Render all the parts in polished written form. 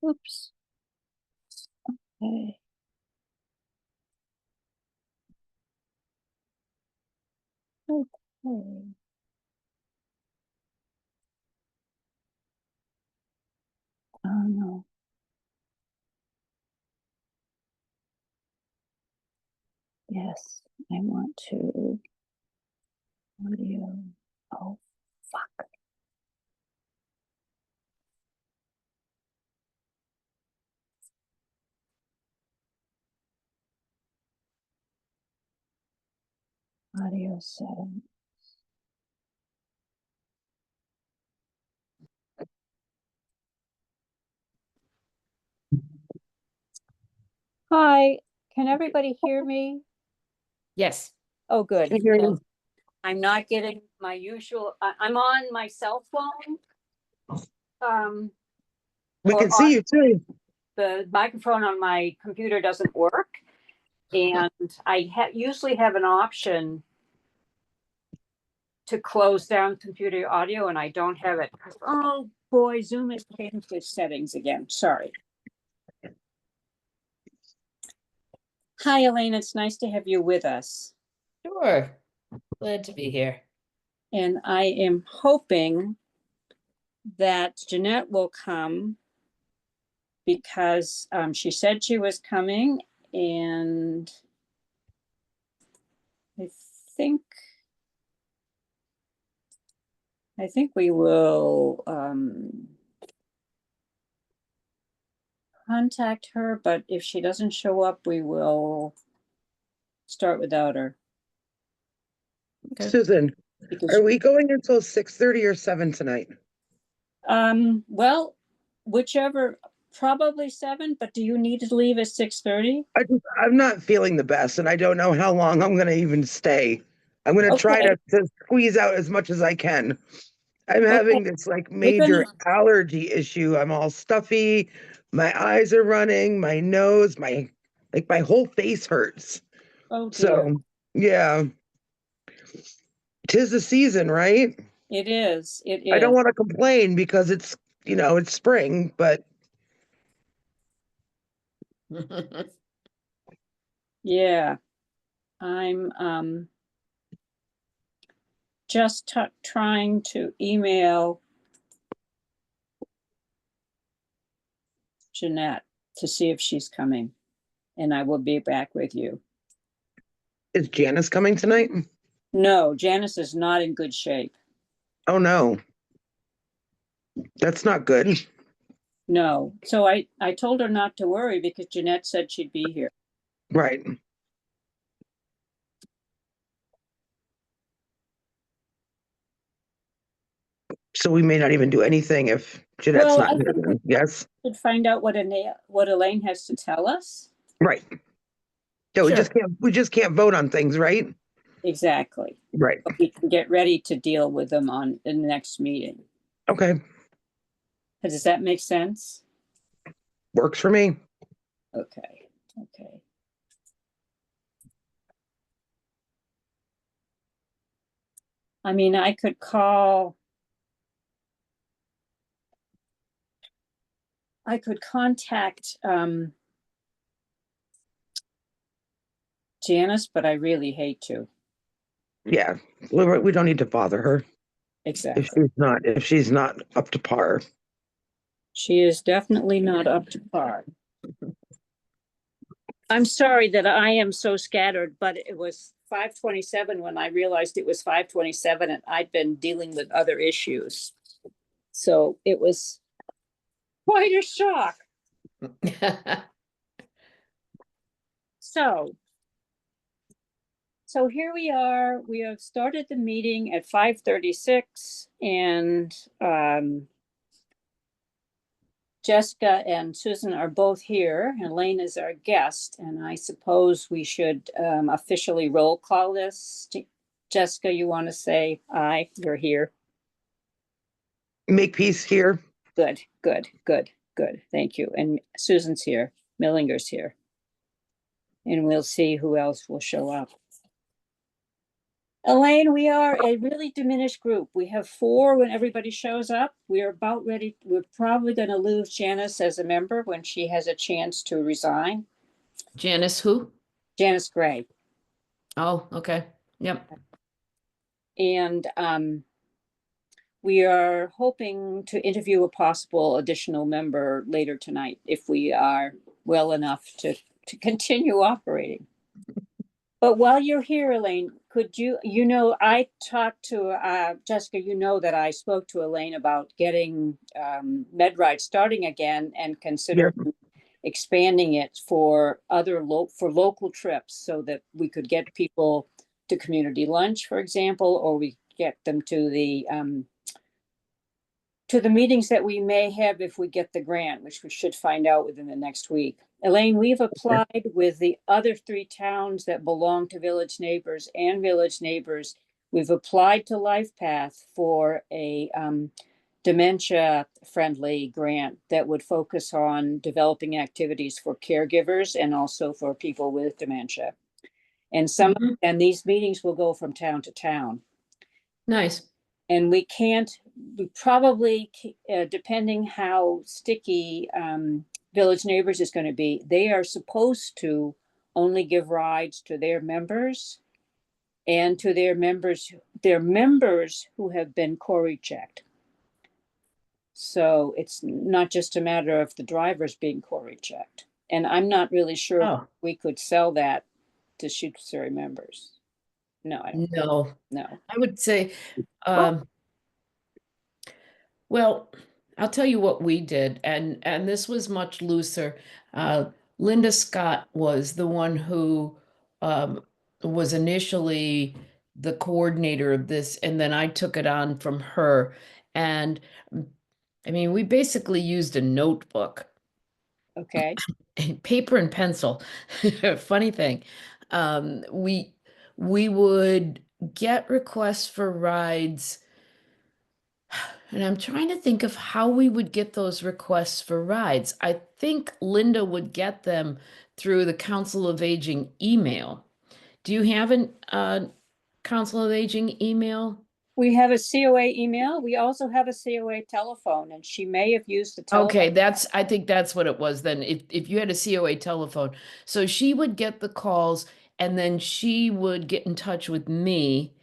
Oops. Okay. Okay. Oh no. Yes, I want to audio. Oh, fuck. Audio setting. Hi, can everybody hear me? Yes. Oh, good. I hear you. I'm not getting my usual, I'm on my cell phone. We or can see on- you too. The microphone on my computer doesn't work. And I usually have an option to close down computer audio, and I don't have it. Oh boy, Zoom has changed its settings again. Sorry. Hi, Elaine. It's nice to have you with us. Sure. Glad to be here. And I am hoping that Jeanette will come because she said she was coming, and I think we will contact her, but if she doesn't show up, we will start without her. Okay. Susan, Because are we going until 6:30 or 7 tonight? well, whichever, probably 7, but do you need to leave at 6:30? I'm not feeling the best, and I don't know how long I'm going to even stay. I'm going to try Okay. to squeeze out as much as I can. I'm Okay. having this like major allergy issue. I'm all stuffy. My eyes are running. My nose, my whole face hurts. Oh dear. So yeah, 'tis the season, right? It is. It I don't is. want to complain because it's it's spring, but Yeah. I'm just trying to email Jeanette to see if she's coming, and I will be back with you. is Janice coming tonight? No, Janice is not in good shape. Oh no. That's not good. No. So I told her not to worry because Jeanette said she'd be here. Right. So we may not even do anything if Jeanette's Well, not I here. think we Yes. should find out what Elaine has to tell us. Right. Yeah, Sure. we just can't vote on things, right? Exactly. Right. But we can get ready to deal with them in the next meeting. Okay. Does that make sense? Works for me. Okay. Okay. I mean, I could contact Janice, but I really hate to. Yeah. We don't need to bother her Exactly. if she's not up to par. She is definitely not up to par. I'm sorry that I am so scattered, but it was 5:27 when I realized it was 5:27 and I'd been dealing with other issues. So it was quite a shock. So here we are. We have started the meeting at 5:36, and Jessica and Susan are both here. Elaine is our guest, and I suppose we should officially roll call this. Jessica, you want to say aye? You're here. Make peace here. Good, good, good, good. Thank you. And Susan's here. Millinger's here. And we'll see who else will show up. Elaine, we are a really diminished group. We have 4 when everybody shows up. We're about ready. We're probably going to lose Janice as a member when she has a chance to resign. Janice, who? Janice Gray. Oh, okay. Yep. And we are hoping to interview a possible additional member later tonight if we are well enough to continue operating. But while you're here, Elaine, could you, I talked to Jessica, that I spoke to Elaine about getting MedRide starting again and considering expanding it for for local trips so that we could get people to community lunch, for example, or we get them to the meetings that we may have if we get the grant, which we should find out within the next week. Elaine, we've applied with the other 3 towns that belong to Village Neighbors and Village Neighbors. We've applied to LifePath for a dementia-friendly grant that would focus on developing activities for caregivers and also for people with dementia. And and these meetings will go from town to town. Nice. And we probably, depending how sticky Village Neighbors is going to be, they are supposed to only give rides to their members and to their members who have been Cory checked. So it's not just a matter of the drivers being Cory checked. And I'm not really sure we could sell that to Shutesbury members. No, I don't. No. No. I would say, well, I'll tell you what we did, and this was much looser. Linda Scott was the one who was initially the coordinator of this, and then I took it on from her. And I mean, we basically used a notebook. Okay. Paper and pencil. Funny thing. We would get requests for rides. And I'm trying to think of how we would get those requests for rides. I think Linda would get them through the Council of Aging email. Do you have an Council of Aging email? We have a COA email. We also have a COA telephone, and she may have used the telephone. Okay, I think that's what it was then. If you had a COA telephone. So she would get the calls and then she would get in touch with me,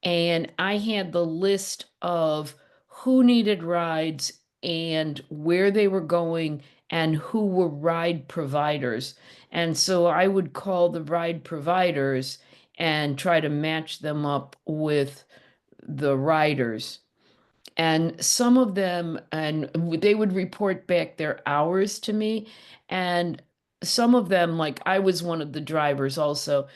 and I had the list of who needed rides and where they were going and who were ride providers. And so I would call the ride providers and try to match them up with the riders. And some of them, and they would report back their hours to me. And some of them, like I was one of the drivers also,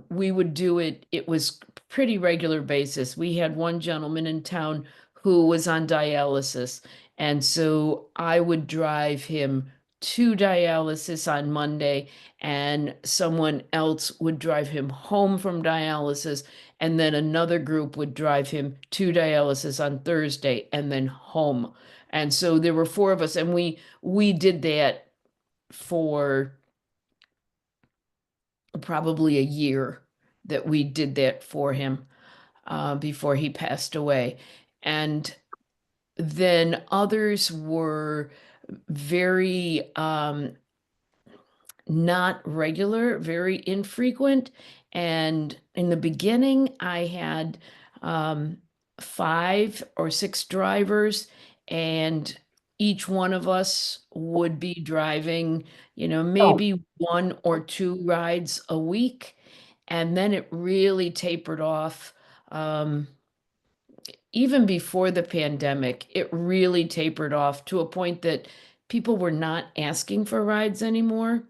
we would do it. It was pretty regular basis. We had one gentleman in town who was on dialysis. And so I would drive him to dialysis on Monday, and someone else would drive him home from dialysis, and then another group would drive him to dialysis on Thursday and then home. And so there were 4 of us, and we did that for probably a year, that we did that for him before he passed away. And then others were very not regular, very infrequent. And in the beginning, I had 5 or 6 drivers, and each one of us would be driving, maybe 1 or 2 rides a week. And then it really tapered off. Even before the pandemic, it really tapered off to a point that people were not asking for rides anymore.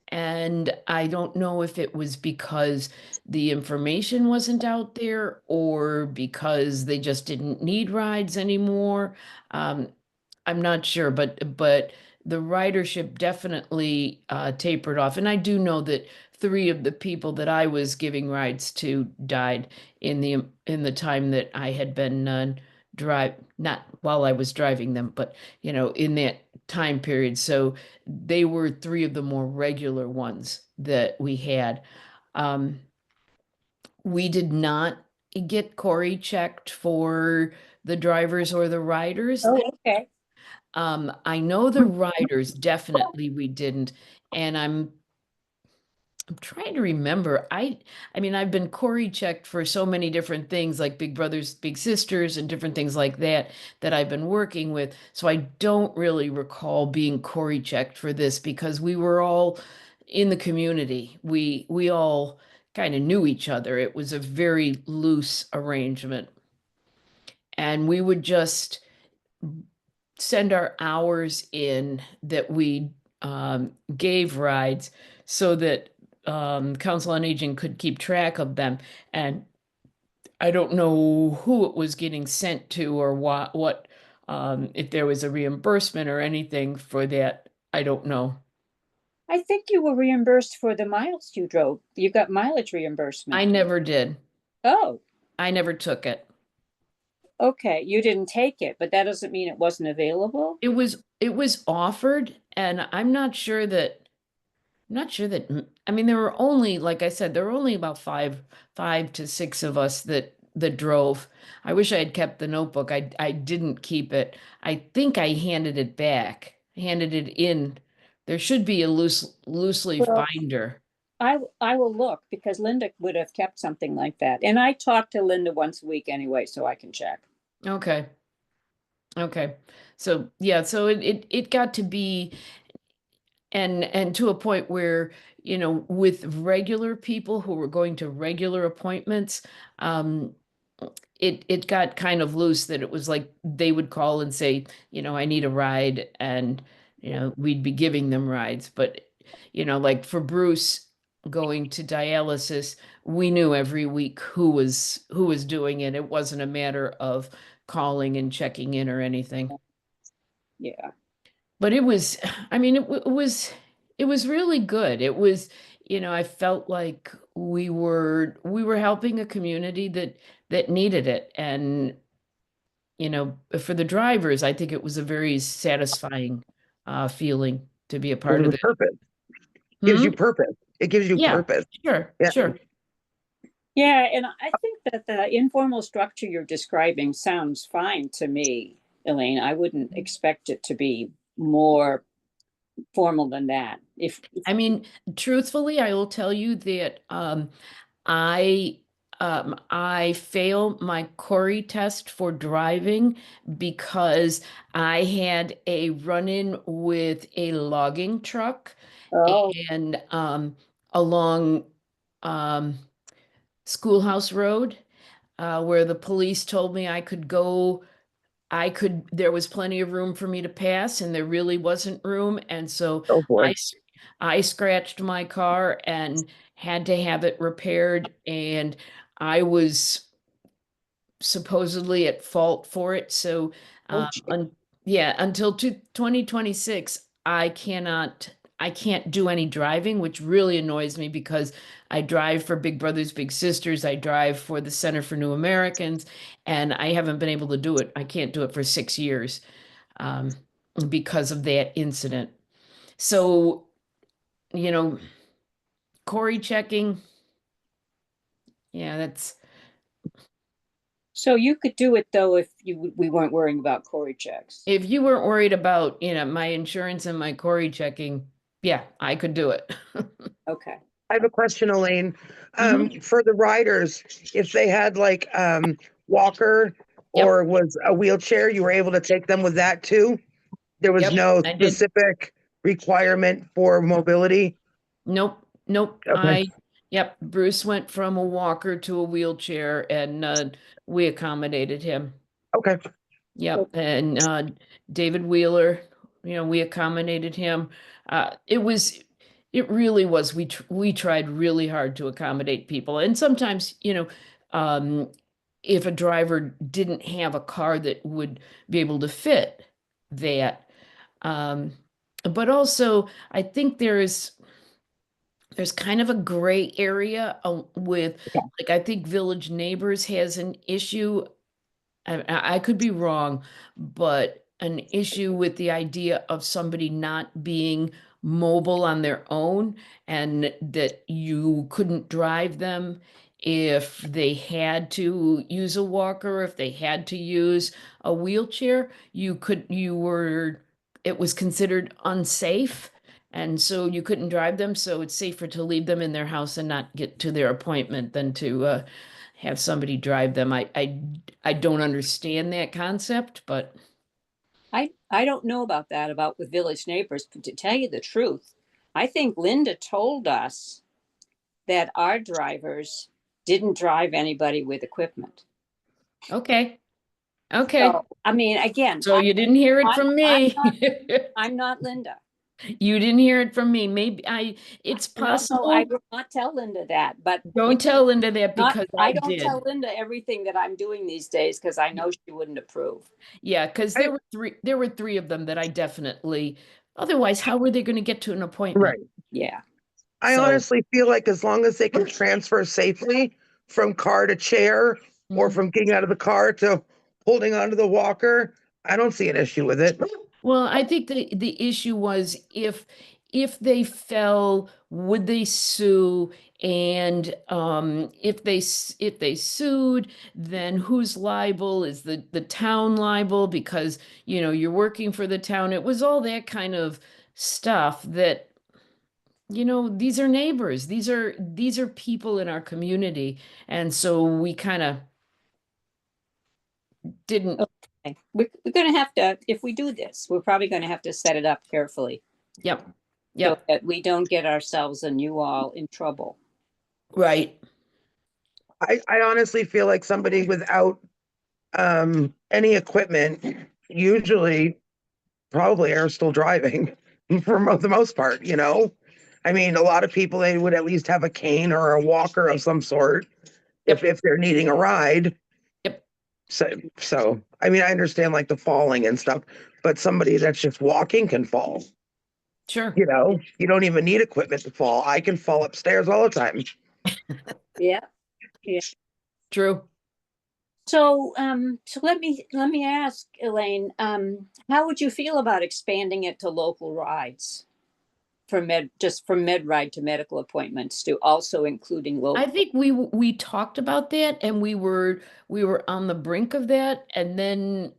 And I don't know if it was because the information wasn't out there or because they just didn't need rides anymore. I'm not sure, but the ridership definitely tapered off. And I do know that 3 of the people that I was giving rides to died in the time that I had been not while I was driving them, but in that time period. So they were 3 of the more regular ones that we had. We did not get Corey checked for the drivers or the riders. Oh, okay. I know the riders, definitely we didn't. And I'm trying to remember. I mean, I've been Corey checked for so many different things, like Big Brothers, Big Sisters, and different things like that that I've been working with. So I don't really recall being Corey checked for this because we were all in the community. We all kind of knew each other. It was a very loose arrangement. And we would just send our hours in that we gave rides so that Council on Aging could keep track of them. And I don't know who it was getting sent to or what if there was a reimbursement or anything for that. I don't know. I think you were reimbursed for the miles you drove. You got mileage I reimbursement. never did. Oh, I never took it. okay. You didn't take it, but that doesn't mean it wasn't available. It was offered, and I mean, there were only, like I said, there were only about five to six of us that drove. I wish I had kept the notebook. I didn't keep it. I think I handed it back, handed it in. There should be a loose leaf Well, binder. I will look because Linda would have kept something like that. And I talk to Linda once a week anyway, so I can check. Okay. Okay. So yeah, so it got to be and to a point where, with regular people who were going to regular appointments, um, it got kind of loose that it was like they would call and say, I need a ride, and we'd be giving them rides. But like for Bruce going to dialysis, we knew every week who was doing it. It wasn't a matter of calling and checking in or anything. Yeah. But it was, I mean, it was really good. It was, I felt like we were helping a community that needed it. And, for the drivers, I think it was a very satisfying feeling to be a Gives part of you it. purpose. Gives Hmm? you purpose. It gives you Yeah, purpose. sure, Yeah. sure. Yeah, and I think that the informal structure you're describing sounds fine to me, Elaine. I wouldn't expect it to be more formal than that. I mean, truthfully, I will tell you that I I failed my Corey test for driving because I had a run-in with a logging truck Oh, and along um, Schoolhouse Road, where the police told me there was plenty of room for me to pass, and there really wasn't room. And so Oh boy. I, s- I scratched my car and had to have it repaired. And I was supposedly at fault for it. So, oh, um, gee. un yeah, until 2026, I can't do any driving, which really annoys me because I drive for Big Brothers Big Sisters. I drive for the Center for New Americans, and I haven't been able to do it. I can't do it for 6 years, um, because of that incident. So, you know, Corey checking, yeah, that's So you could do it though if we weren't worrying about Cory checks. if you weren't worried about, my insurance and my Corey checking, yeah, I could do it. Okay. I have a question, Elaine. Mhm. For the riders, if they had like walker Yep, or was a wheelchair, you were able to take them with that too? There was yep, no I did. specific requirement for mobility? Nope, nope. Okay, Yep, Bruce went from a walker to a wheelchair and we accommodated him. okay. Yep, and David Wheeler, we accommodated him. It really was. We tried really hard to accommodate people, and sometimes, um, if a driver didn't have a car that would be able to fit that, um, but also I think there's kind of a gray area with, like, I think Village Neighbors has an issue. I could be wrong, but an issue with the idea of somebody not being mobile on their own and that you couldn't drive them. if they had to use a walker, if they had to use a wheelchair, it was considered unsafe. And so you couldn't drive them. So it's safer to leave them in their house and not get to their appointment than to have somebody drive them. I don't understand that concept, but I don't know about that, about with Village Neighbors, but to tell you the truth, I think Linda told us that our drivers didn't drive anybody with equipment. okay. Okay. So, I mean, again, So you didn't hear it from I'm me. not, I'm not Linda. You didn't hear it from me. It's No, I possible. will not tell Linda that, but Don't tell Linda that not, because I I don't tell did. Linda everything that I'm doing these days because I know she wouldn't approve. Yeah, because I, there were three of them that I definitely, otherwise, how were they going to get to an appointment? right. Yeah. I So, honestly feel like as long as they can transfer safely from car to chair or mhm. from getting out of the car to holding onto the walker, I don't see an issue with it. Well, I think the issue was if they fell, would they sue? And if they sued, then who's liable? Is the town liable because you're working for the town? It was all that kind of stuff that these are neighbors. These are people in our community, and so we kind of didn't. Okay. We're going to have to, if we do this, we're probably going to have to set it up carefully Yep, so yep, that we don't get ourselves and you all in trouble. right. I honestly feel like somebody without any equipment usually probably are still driving for the most part, you know? I mean, a lot of people, they would at least have a cane or a walker of some sort Yep, if they're needing a ride. yep, So I mean, I understand like the falling and stuff, but somebody that's just walking can fall. sure, You know, you don't even need equipment to fall. I can fall upstairs all the time. Yeah. Yeah. true. So let me ask Elaine, how would you feel about expanding it to local rides just from med ride to medical appointments to also including I local? think we talked about that and we were on the brink of that and then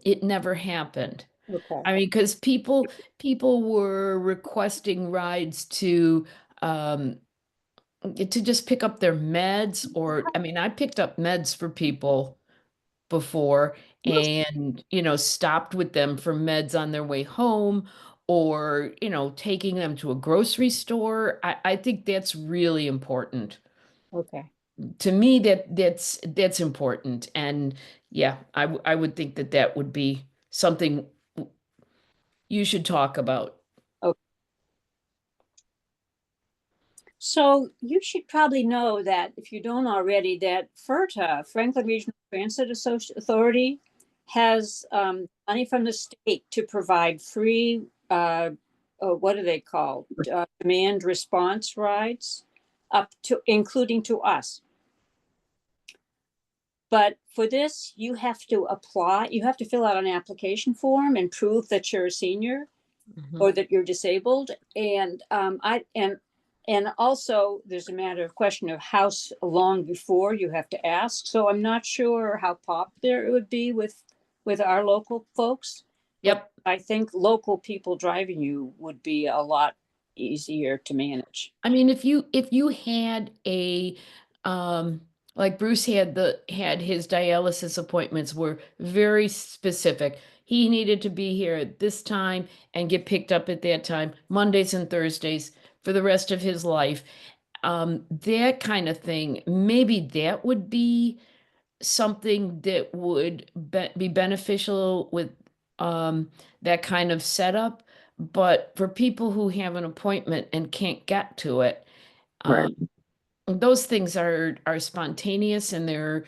it never happened. Okay. I mean, because people were requesting rides um to just pick up their meds or I mean, I picked up meds for people before and stopped with them for meds on their way home or taking them to a grocery store. I think that's really important Okay. to me. That's important. And yeah, I would think that would be something you should talk about. Okay. So you should probably know that if you don't already, that FERTA, Franklin Regional Transit Authority, has money from the state to provide free, what do they call, demand response rides, up to including to us. But for this, you have to apply. You have to fill out an application form and prove that you're a senior Mhm. or that you're disabled. And also there's a matter of question of how long before you have to ask. So I'm not sure how popular it would be with our local folks, but Yep. I think local people driving you would be a lot easier to manage. I mean, if you had a um like Bruce had his dialysis appointments were very specific. He needed to be here at this time and get picked up at that time, Mondays and Thursdays for the rest of his life. That kind of thing, maybe that would be something that would be beneficial with that kind of setup. But for people who have an appointment and can't get to it, Right. those things are spontaneous and they're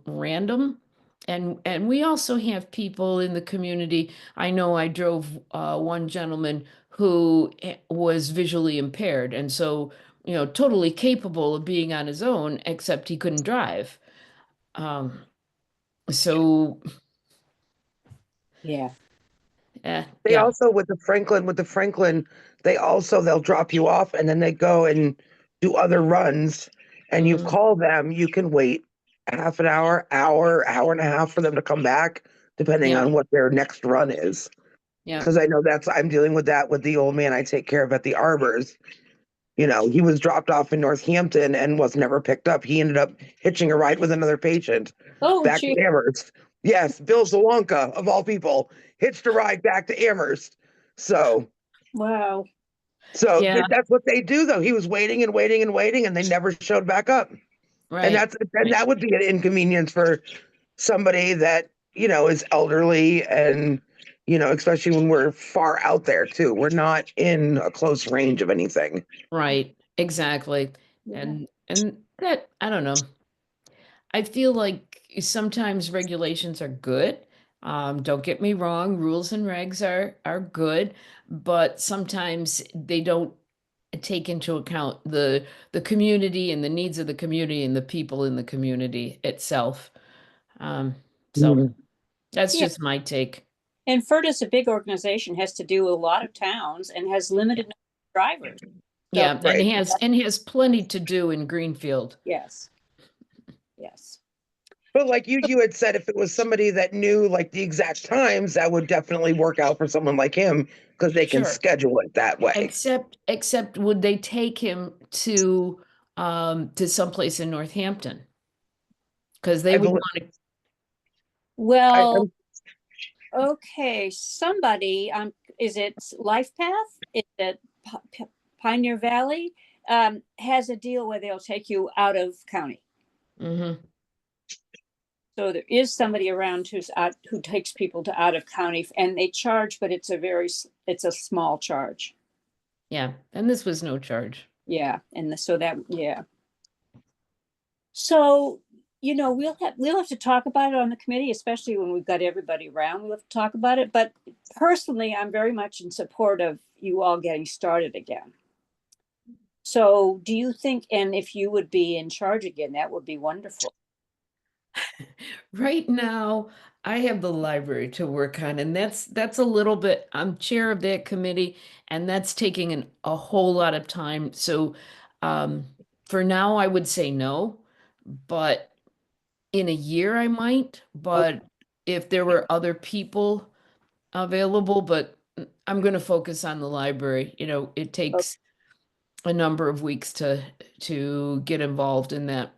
random. And we also have people in the community. I know I drove one gentleman who was visually impaired, and so totally capable of being on his own, except he couldn't drive. Um, so, Yeah. They yeah, also with the Franklin, they'll drop you off and then they go and do other runs and you Mhm. call them, you can wait half an hour, hour and a half for them to come back, depending Yeah. on what their next run is. Yeah. Because I know I'm dealing with that with the old man I take care of at the Arbors. You know, he was dropped off in Northampton and was never picked up. He ended up hitching a ride with another patient Oh, back to gee, Amherst. Yes, Bill Zawonka, of all people, hitched a ride back to Amherst. So, wow. Yeah. that's what they do, though. He was waiting and waiting and waiting, and they never showed back up. And Right. that would be an inconvenience for somebody that, is elderly and, especially when we're far out there too. We're not in a close range of anything. Right. Exactly. Yeah. And that, I don't know. I feel like sometimes regulations are good. Don't get me wrong, rules and regs are good, but sometimes they don't take into account the community and the needs of the community and the people in the community itself. So Mhm. that's Yeah. just my take. And FERDA's a big organization, has to do a lot of towns and has limited number of drivers. So, Yeah, Right. and has plenty to do in Greenfield. yes, yes. But like you had said, if it was somebody that knew like the exact times, that would definitely work out for someone like him because they can Sure. schedule it that way. Except would they take him to someplace in Northampton? Because they I would believe, want to, Well, I'm okay, somebody, is it Life Path? Is it Pioneer Valley? Has a deal where they'll take you out of county. mhm. So there is somebody around who's out, who takes people to out of county, and they charge, but it's a small charge. Yeah, and this was no charge. Yeah, so that, yeah. So, we'll have to talk about it on the committee, especially when we've got everybody around. We'll have to talk about it. But personally, I'm very much in support of you all getting started again. So do you think, and if you would be in charge again, that would be wonderful. Right now, I have the library to work on, and that's a little bit, I'm chair of that committee, and that's taking a whole lot of time. So um, for now, I would say no, but in a year I might, but if there were other people available, but I'm going to focus on the library. It Oh, takes a number of weeks to get involved in that.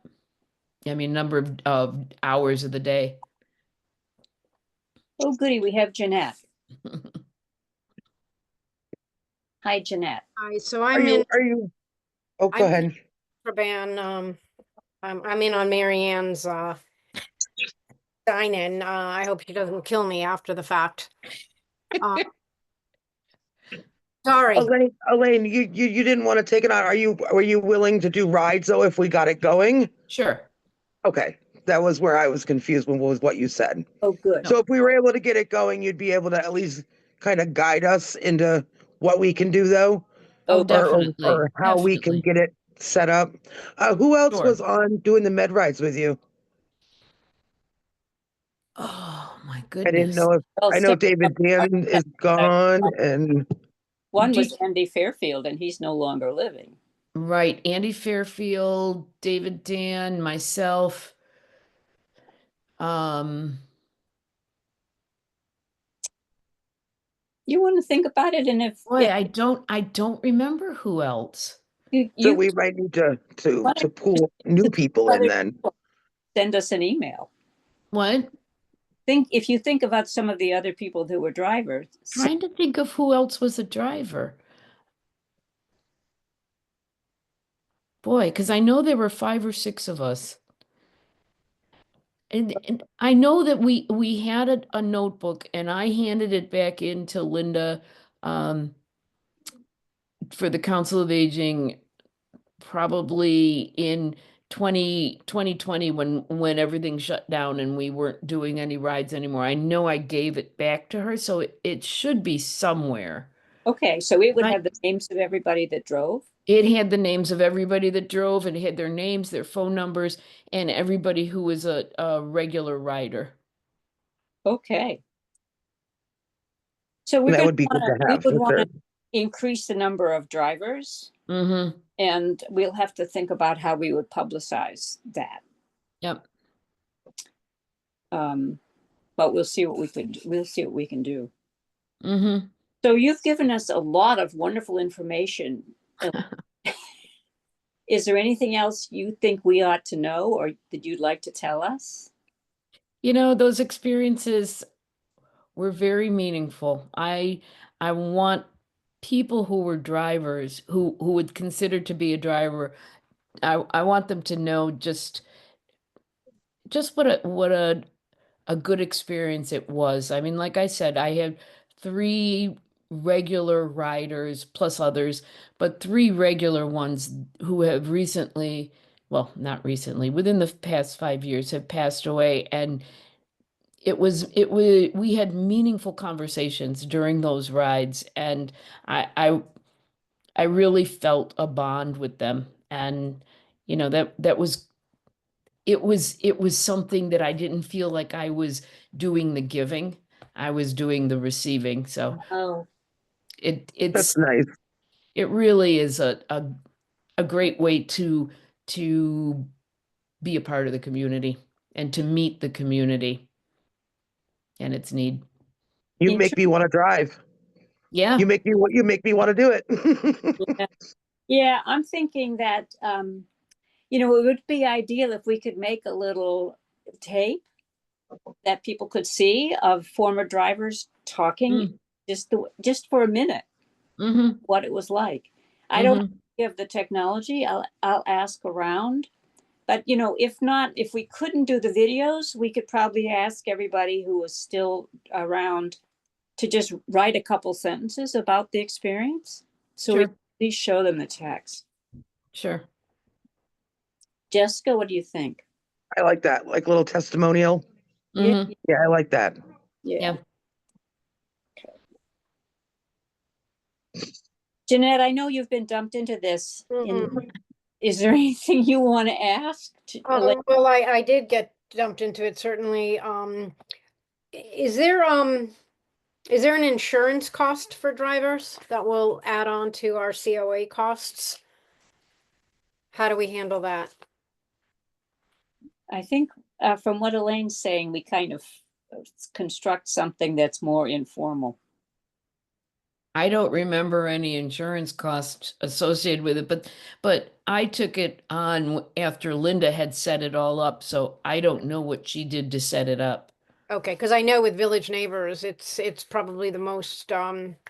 I mean, number of hours of the day. oh, goody, we have Jeanette. Hi, Jeanette. Hi, so are you, oh, go I'm in ahead. Traban, I'm in on Mary Ann's, dine-in. I hope she doesn't kill me after the fact. Uh, sorry. Elaine, you didn't want to take it on. Were you willing to do rides though if we got it going? Sure. Okay. That was where I was confused with what you said. Oh, good. So if we were able to get it going, you'd be able to at least kind of guide us into what we can do though, Oh, Oh, definitely. or how we can Definitely. get it set up. Who else Sure. was on doing the med rides with you? Oh, my I didn't goodness. know if well, I know David Dan is gone and one Do was Andy Fairfield, and he's no longer living. Right. Andy Fairfield, David Dan, myself. Um, You want to think about it, and boy, I don't remember who else. you, so you we might need to why don't pull new people in other then. people send us an email. What? If you think about some of the other people who were drivers. Trying to think of who else was a driver. Boy, because I know there were 5 or 6 of us. And I know that we had a notebook and I handed it back in to Linda um, for the Council of Aging probably in 2020 when everything shut down and we weren't doing any rides anymore. I know I gave it back to her, so it should be somewhere. Okay, so it would I, have the names of everybody that drove. it had the names of everybody that drove, and it had their names, their phone numbers, and everybody who was a regular rider. Okay. So we're That going would be good to we have would for want sure. to increase the number of drivers, Mm-hmm. and we'll have to think about how we would publicize that. Yep. But we'll see what we can do. Mm-hmm. So you've given us a lot of wonderful information. Is there anything else you think we ought to know or that you'd like to tell us? You know, those experiences were very meaningful. I want people who were drivers, who would consider to be a driver, I want them to know just what a good experience it was. I mean, like I said, I had three regular riders plus others, but three regular ones who have recently, well, not recently, within the past 5 years have passed away. And we had meaningful conversations during those rides. And I, I, I really felt a bond with them. And, it was something that I didn't feel like I was doing the giving. I was doing the receiving. So Oh, it That's it's nice. it really is a great way to be a part of the community and to meet the community and its need. You in make me want to drive. Yeah. You make me want to do it. yeah. Yeah, I'm thinking that it would be ideal if we could make a little tape that people could see of former drivers talking Mm, just for a minute mm-hmm. what it was like. I don't Mm-hmm. have the technology. I'll ask around. But if not, if we couldn't do the videos, we could probably ask everybody who was still around to just write a couple sentences about the experience. So we Sure. at least show them the text. Sure. Jessica, what do you think? I like that, like little testimonial. Yeah, Mm-hmm. Yeah, I like that. yeah. Yeah. Jeanette, I know you've been dumped into this. Mhm. Is there anything you want to ask? Well, I did get dumped into it, certainly. Is there, is there an insurance cost for drivers that will add on to our COA costs? How do we handle that? I think from what Elaine's saying, we kind of construct something that's more informal. I don't remember any insurance costs associated with it, but I took it on after Linda had set it all up, so I don't know what she did to set it up. Okay, because I know with Village Neighbors, it's probably the most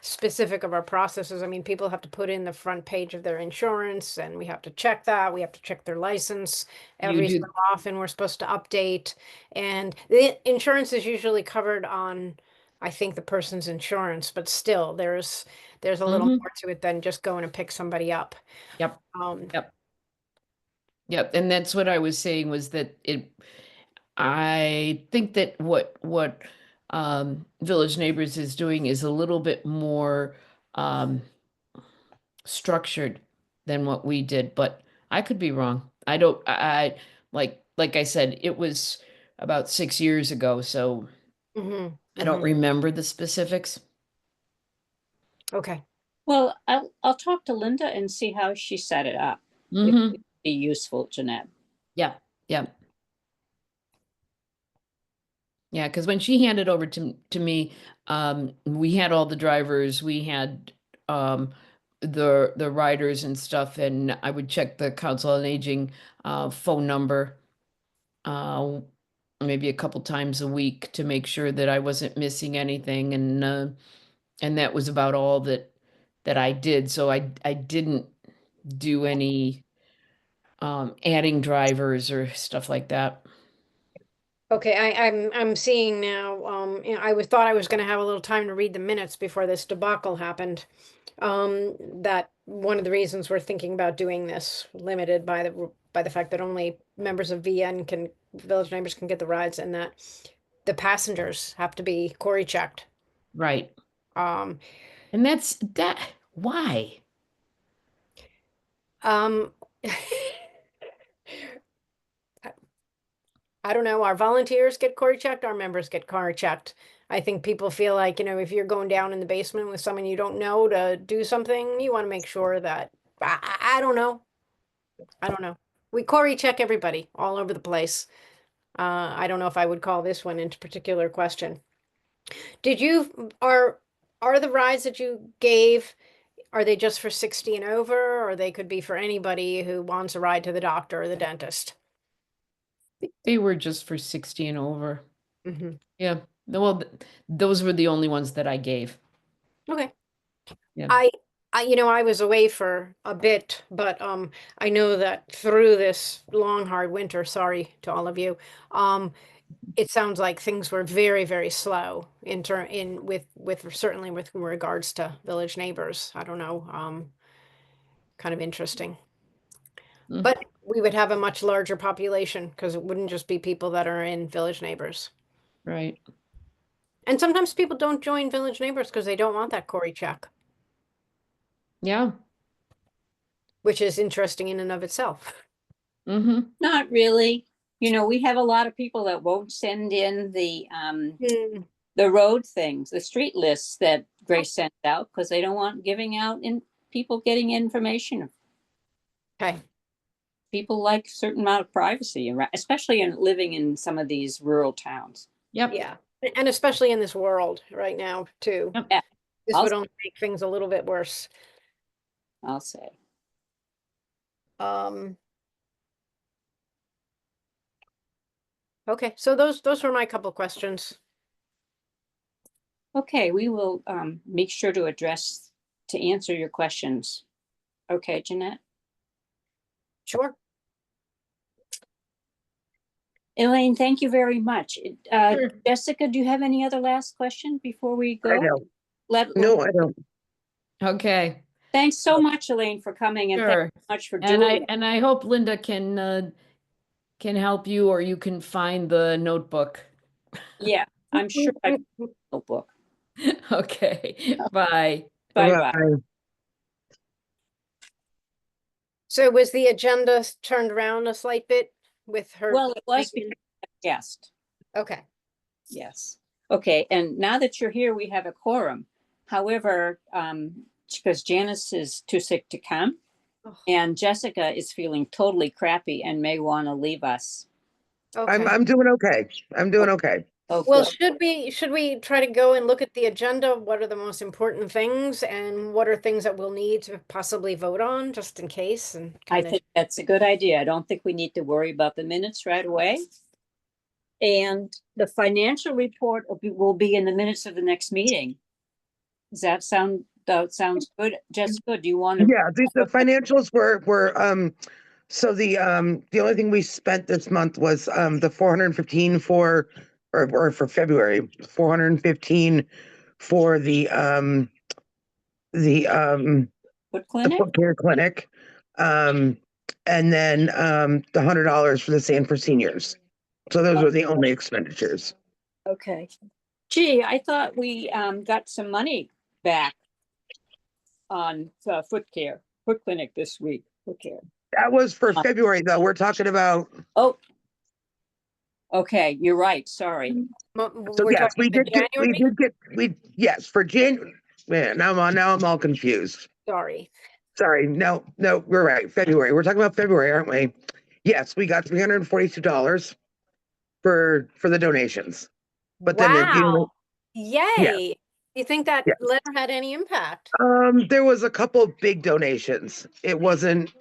specific of our processes. I mean, people have to put in the front page of their insurance, and we have to check that. We have to check their license You every so do. often. We're supposed to update, and the insurance is usually covered on, I think, the person's insurance, but still, there's a little Mm-hmm. more to it than just going to pick somebody up. Yep. Um, Yep. Yep. And that's what I was saying was that I think that what Village Neighbors is doing is a little bit more um structured than what we did, but I could be wrong. I don't like I said, it was about 6 years ago, so mhm, I don't mhm. remember the specifics. Okay. Well, I'll talk to Linda and see how she set it up. It Mm-hmm. would be useful, Jeanette. Yeah, yeah. Yeah, because when she handed over to me, we had all the drivers, we had the riders and stuff, and I would check the Council on Aging phone number uh maybe a couple times a week to make sure that I wasn't missing anything, and that was about all that I did. So I didn't do any adding drivers or stuff like that. Okay, I'm seeing now. Thought I was going to have a little time to read the minutes before this debacle happened. That one of the reasons we're thinking about doing this, limited by the fact that only members of VN can village neighbors can get the rides, and that the passengers have to be Cory checked. Right. Um, And that's that. Why? um, I don't know. Our volunteers get Cory checked. Our members get Cory checked. I think people feel like, if you're going down in the basement with someone you don't know to do something, you want to make sure that, I don't know. I don't know. We Corey check everybody all over the place. I don't know if I would call this one into particular question. Did you, are the rides that you gave, are they just for 60 and over, or they could be for anybody who wants a ride to the doctor or the dentist? They were just for 60 and over. Hmm. Yeah. Well, those were the only ones that I gave. Okay. Yeah. I was away for a bit, but I know that through this long, hard winter, sorry to all of you, it sounds like things were very, very slow with certainly with regards to Village Neighbors. I don't know, kind of interesting. Mm, But we would have a much larger population because it wouldn't just be people that are in Village Neighbors. right. And sometimes people don't join Village Neighbors because they don't want that Cory check, Yeah. which is interesting in and of itself. Mm-hmm. Not really. We have a lot of people that won't send in the road things, the street lists that Grace sent out because they don't want giving out in people getting information. Okay. People like a certain amount of privacy, especially in living in some of these rural towns. Yep. Yeah. And especially in this world right now, too. Yep. Yeah, This I'll- would only make things a little bit worse. I'll say. Okay, so those were my couple questions. Okay, we will make sure to answer your questions. Okay, Jeanette? Sure. Elaine, thank you very much. Sure. Jessica, do you have any other last question before we I go? don't. No, I don't. Okay. Thanks so much, Elaine, for coming, and Sure. thanks so much for And doing it. I hope Linda can help you, or you can find the notebook. Yeah, I'm sure I have a notebook. Okay. Bye. Bye-bye. Bye. So was the agenda turned around a slight bit with her? Well, it was making- because of a guest. Okay. Yes. Okay, and now that you're here, we have a quorum. However, because Janice is too sick to come, Oh, and Jessica is feeling totally crappy and may want to leave us. okay. I'm doing okay. I'm doing okay. Oh, Well, good. should we try to go and look at the agenda? What are the most important things and what are things that we'll need to possibly vote on just in case and I kind of think that's a good idea. I don't think we need to worry about the minutes right away. And the financial report will be in the minutes of the next meeting. Does that sounds good? Jessica, do you want to? Yeah, the financials were so the only thing we spent this month was the 415 for or for February, 415 for the Foot the clinic? foot care clinic. And then the $100 for the Sanford seniors. So those were the only expenditures. Okay. Gee, I thought we got some money back on foot clinic this week. Foot care. That was for February though. We're talking about, Oh. Okay, you're right. Sorry. so we're yes, talking about January? yes, for January. Man, now I'm all confused. Sorry. Sorry, no, we're right. February. We're talking about February, aren't we? Yes, we got $342 for the donations. But then Wow. yeah, Yay. Do you think that yeah. letter had any impact? There was a couple big donations. It wasn't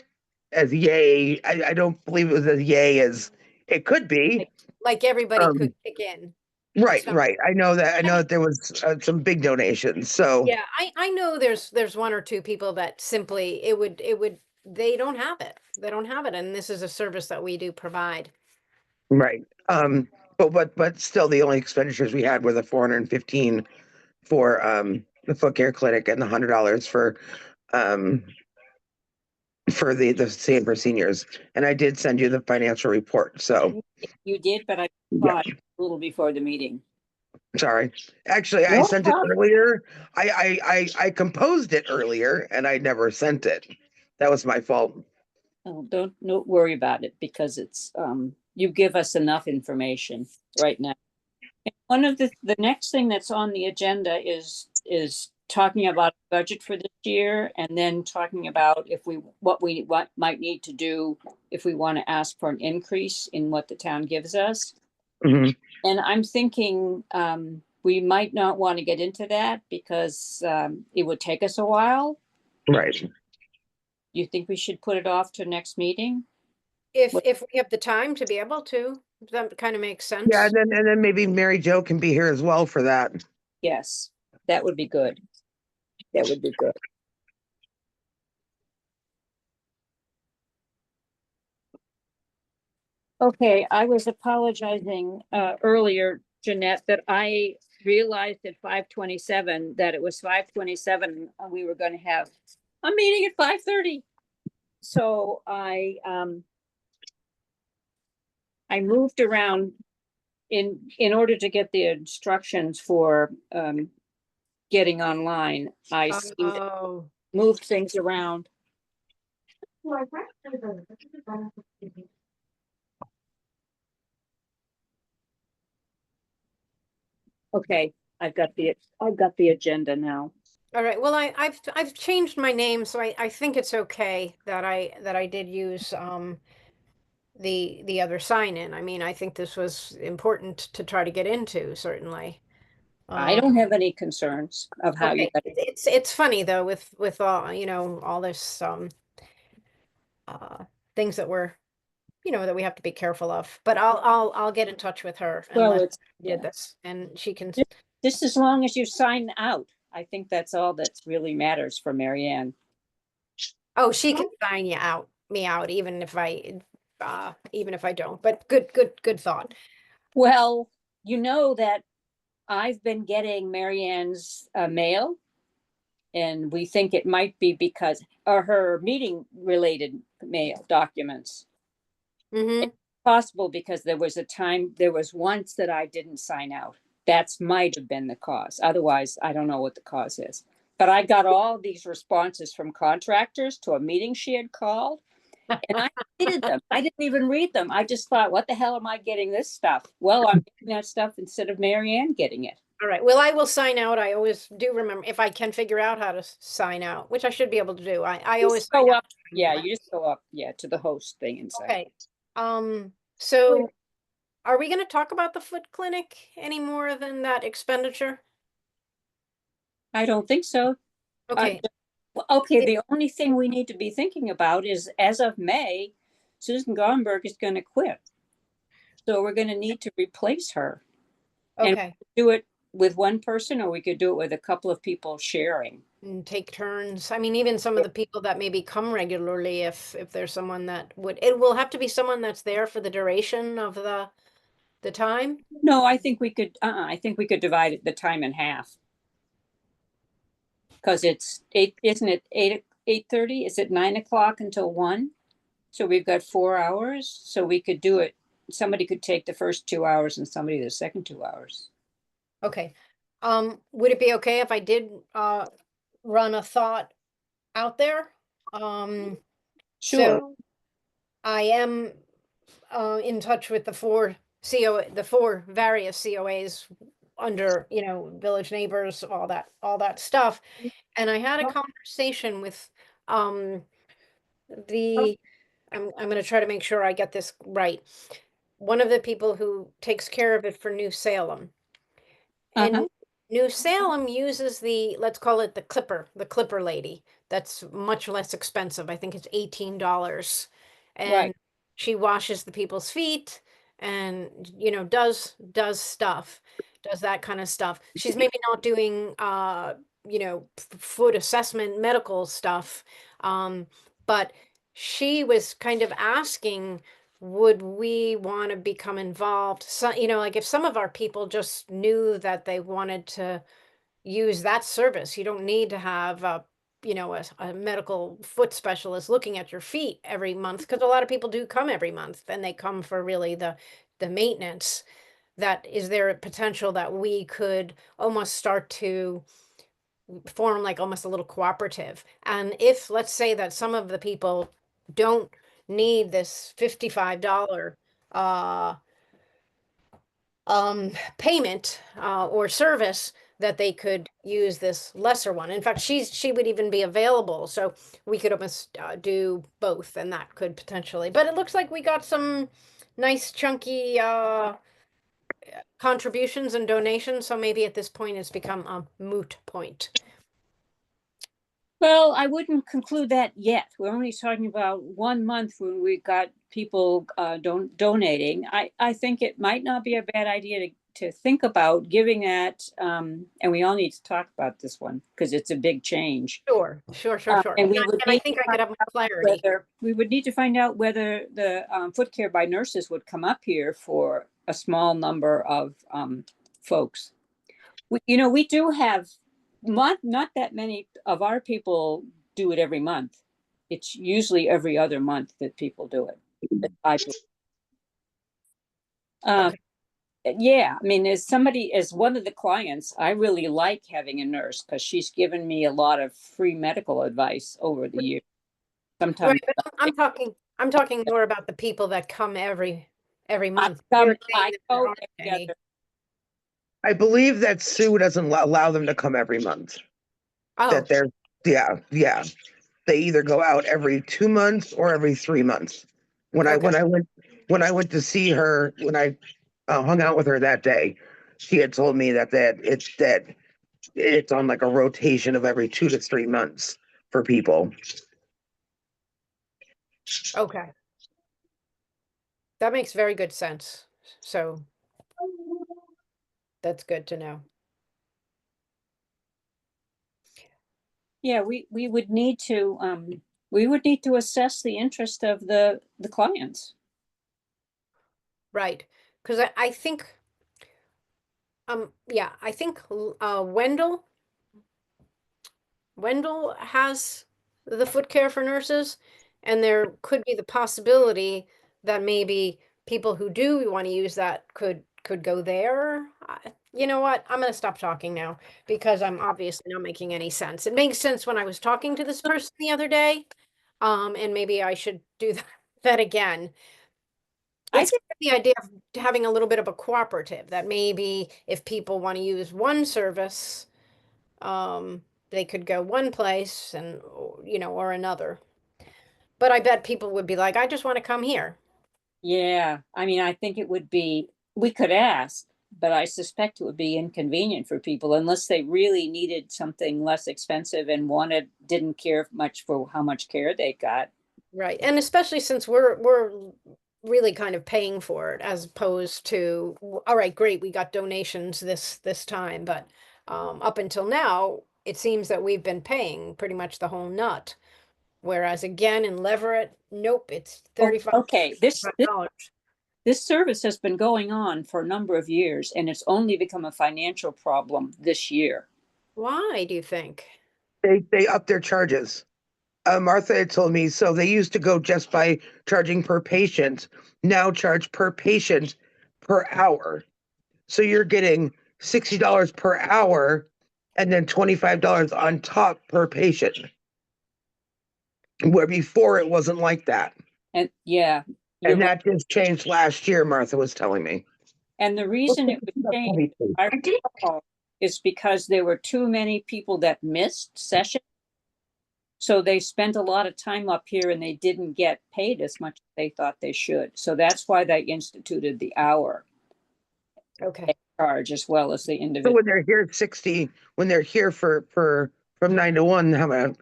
as yay. I don't believe it was as yay as it could be. Like everybody Um, could kick in. Right, Some- right. I know that there was some big donations. So Yeah, I know there's one or two people that simply they don't have it. They don't have it. And this is a service that we do provide. right. But still, the only expenditures we had were the 415 for the foot care clinic and the $100 for the Sanford seniors. And I did send you the financial report. So You did, but I yeah, saw it a little before the meeting. sorry. Actually, I No sent problem. it earlier. I composed it earlier and I never sent it. That was my fault. Oh, don't worry about it because it's you give us enough information right now. One of the next thing that's on the agenda is talking about budget for this year and then talking about if we, what might need to do if we want to ask for an increase in what the town gives us. Mhm. And I'm thinking, we might not want to get into that because, it would take us a while. Right. You think we should put it off to next meeting? If we have the time to be able to, that kind of makes sense. Yeah, and then maybe Mary Jo can be here as well for that. Yes, that would be good. That would be good. Okay, I was apologizing earlier, Jeanette, that I realized at 5:27 that it was 5:27. We were going to have a meeting at 5:30. So I moved around in order to get the instructions for getting online. I Oh, moved things around. Okay, I've got the agenda now. all right. Well, I've changed my name, so I think it's okay that I did use the other sign in. I mean, I think this was important to try to get into, certainly. I don't have any concerns of how you Okay. got It's funny though with all all this uh things that we're that we have to be careful of. But I'll get in touch with her and well, let her it's know I yeah. did this, and she can. Just as long as you sign out. I think that's all that's really matters for Mary Ann. Oh, she can sign me out, even if I don't. But good thought. Well, you know that I've been getting Mary Ann's mail, and we think it might be because or her meeting related mail documents. Mm-hmm. Possible because there was once that I didn't sign out. That's might have been the cause. Otherwise, I don't know what the cause is. But I got all these responses from contractors to a meeting she had called, and I hated them. I didn't even read them. I just thought, what the hell am I getting this stuff? Well, I'm getting that stuff instead of Mary Ann getting it. All right. Well, I will sign out. I always do remember if I can figure out how to sign out, which I should be able to do. I always Just sign go out. up. Yeah, you just go up, yeah, to the host thing and say. Okay. So are we going to talk about the foot clinic any more than that expenditure? I don't think so. Okay. Okay, the only thing we need to be thinking about is as of May, Susan Gomberg is going to quit. So we're going to need to replace her. And Okay. do it with one person, or we could do it with a couple of people sharing. And take turns. I mean, even some of the people that maybe come regularly, if there's someone that would, it will have to be someone that's there for the duration of the time. No, I think we could divide the time in half. Because it's eight, isn't it 8:30? Is it 9 o'clock until 1? So we've got 4 hours. So we could do it. Somebody could take the first 2 hours and somebody the second 2 hours. Okay. Would it be okay if I did run a thought out there? Sure. So I am in touch with the four various COAs under, village neighbors, all that stuff. And I had a conversation with the I'm going to try to make sure I get this right. One of the people who takes care of it for New Salem. Uh-huh. And New Salem uses let's call it the clipper lady. That's much less expensive. I think it's $18. Right. And she washes the people's feet and, does stuff, does that kind of stuff. She's maybe not doing, foot assessment, medical stuff. But she was kind of asking, would we want to become involved? So, like if some of our people just knew that they wanted to use that service, you don't need to have a medical foot specialist looking at your feet every month, because a lot of people do come every month and they come for really the maintenance. That is there a potential that we could almost start to form like almost a little cooperative? And if let's say that some of the people don't need this $55 uh payment or service that they could use this lesser one. In fact, she would even be available, so we could almost do both, and that could potentially. But it looks like we got some nice chunky contributions and donations, so maybe at this point it's become a moot point. Well, I wouldn't conclude that yet. We're only talking about 1 month when we got people donating. I think it might not be a bad idea to think about giving that, and we all need to talk about this one because it's a big change. Sure. And we would I need think to I could have more clarity. we would need to find out whether the foot care by nurses would come up here for a small number of folks. We do have not that many of our people do it every month. It's usually every other month that people do it. I believe. Okay. Yeah, I mean, as one of the clients, I really like having a nurse because she's given me a lot of free medical advice over the years. Sometimes Right, but I'm talking more about the people that come every month. I You're saying that there go aren't every any. other. I believe that Sue doesn't allow them to come every month. Oh, That they're, yeah. They either go out every 2 months or every 3 months. When I okay. went to see her, when I hung out with her that day, she had told me that it's on like a rotation of every 2 to 3 months for people. Okay. That makes very good sense. So that's good to know. Yeah, we would need to assess the interest of the clients. Right. Because I think yeah, I think Wendell has the foot care for nurses, and there could be the possibility that maybe people who do want to use that could go there. You know what? I'm going to stop talking now because I'm obviously not making any sense. It makes sense when I was talking to this person the other day, and maybe I should do that again. I It's the idea of having a little bit of a cooperative that maybe if people want to use one service, they could go one place and or another. But I bet people would be like, I just want to come here. Yeah, I mean, I think we could ask, but I suspect it would be inconvenient for people unless they really needed something less expensive and didn't care much for how much care they got. Right. And especially since we're really kind of paying for it as opposed to, all right, great, we got donations this time, but up until now, it seems that we've been paying pretty much the whole nut. Whereas again in Leverett, nope, it's $35. Okay, this service has been going on for a number of years, and it's only become a financial problem this year. Why do you think? They up their charges. Martha had told me, so they used to go just by charging per patient, now charge per patient per hour. So you're getting $60 per hour and then $25 on top per patient. Where before it wasn't like that. And yeah, And that just changed last year, Martha was telling me. and the reason it was changed, I recall, is because there were too many people that missed sessions. So they spent a lot of time up here and they didn't get paid as much as they thought they should. So that's why they instituted the hour Okay. charge as well as the So individual. when they're here at 60, when they're here for from 9 to 1,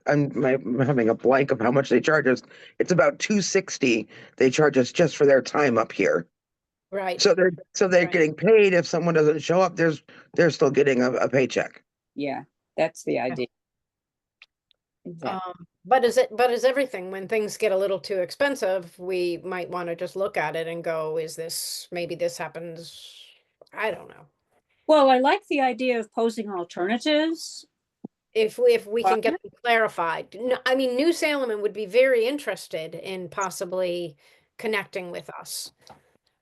I'm having a blank of how much they charge us. It's about $260 they charge us just for their time up here. Right. So they're Right. getting paid. If someone doesn't show up, they're still getting a paycheck. Yeah, that's the idea. Exactly. But is everything when things get a little too expensive, we might want to just look at it and go, maybe this happens? I don't know. Well, I like the idea of posing alternatives. If we can get them clarified. No, I mean, New Salem would be very interested in possibly connecting with us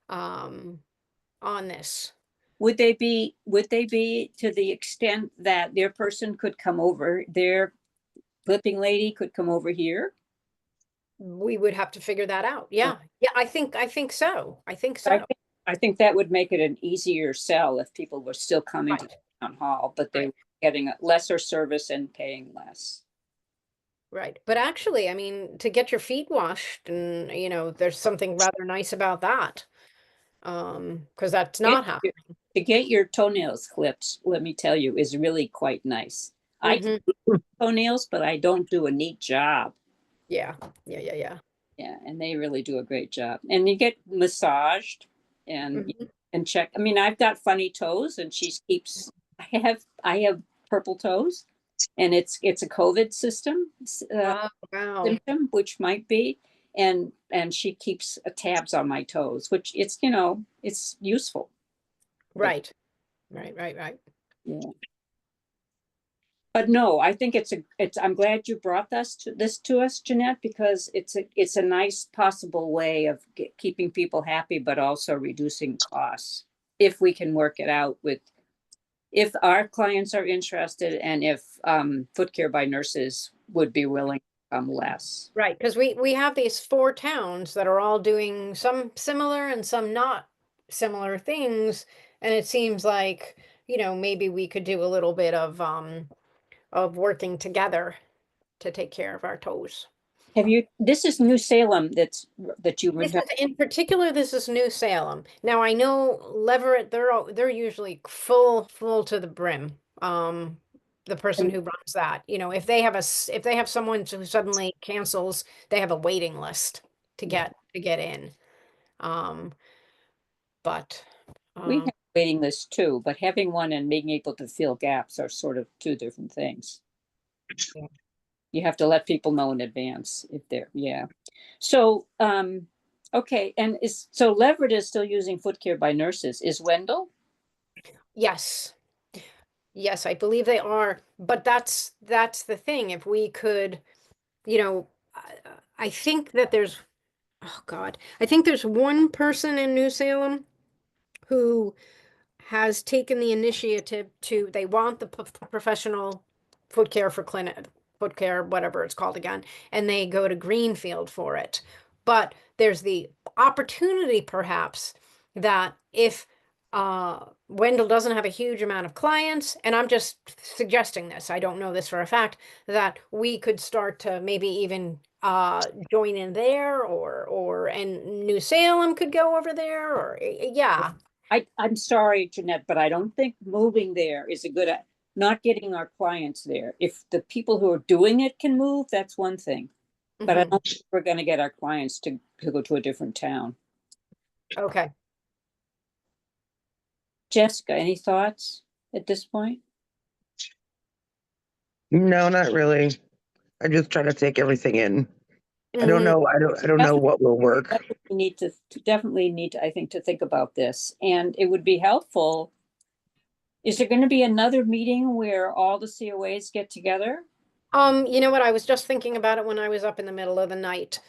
on this. Would they be to the extent that their person could come over, their clipping lady could come over here? We would have to figure that out. Yeah. Yeah, I think so. I think so. I think that would make it an easier sell if people were still coming to Right. town hall, but they were getting a lesser service and paying less. Right. But actually, I mean, to get your feet washed and, there's something rather nice about that. Because that's not happening. To get your toenails clipped, let me tell you, is really quite nice. I can Mhm. do toenails, but I don't do a neat job. Yeah. Yeah. Yeah. Yeah. Yeah, and they really do a great job. And you get massaged and Mhm. check. I mean, I've got funny toes, and she keeps. I have purple toes, and it's a COVID Oh, wow. symptom, which might be. And she keeps tabs on my toes, which it's useful. But Right. Right. Right. Right. yeah. But no, I think I'm glad you brought this to us, Jeanette, because it's a nice possible way of keeping people happy, but also reducing costs. If we can work it out if our clients are interested and if Foot Care by Nurses would be willing to come less. Right. Because we have these 4 towns that are all doing some similar and some not similar things. And it seems like, maybe we could do a little bit of working together to take care of our toes. This is New Salem that you This would have. is in particular, this is New Salem. Now I know Leverett, they're usually full to the brim. The person who runs that, if they have someone who suddenly cancels, they have a waiting list to get in. Um, but We um, have a waiting list too, but having one and being able to fill gaps are sort of two different things. Yeah. You have to let people know in advance if they're, yeah. So, okay, and so Leverett is still using Foot Care by Nurses. Is Wendell? Yes, yes, I believe they are. But that's the thing. If we could, you know, I, I think that there's, oh God, I think there's one person in New Salem who has taken the initiative they want the professional foot care for clinic, foot care, whatever it's called again, and they go to Greenfield for it. But there's the opportunity, perhaps, that if Wendell doesn't have a huge amount of clients, and I'm just suggesting this, I don't know this for a fact, that we could start to maybe even join in there, and New Salem could go over there, or yeah. I'm sorry, Jeanette, but I don't think moving there is a not getting our clients there. If the people who are doing it can move, that's one thing. But I Mhm. don't think we're going to get our clients to go to a different town. Okay. Jessica, any thoughts at this point? No, not really. I just try to take everything in. I don't Mhm. know. I don't know what will work. We need to definitely need to, I think, to think about this, and it would be helpful. Is there going to be another meeting where all the COAs get together? You know what? I was just thinking about it when I was up in the middle of the night.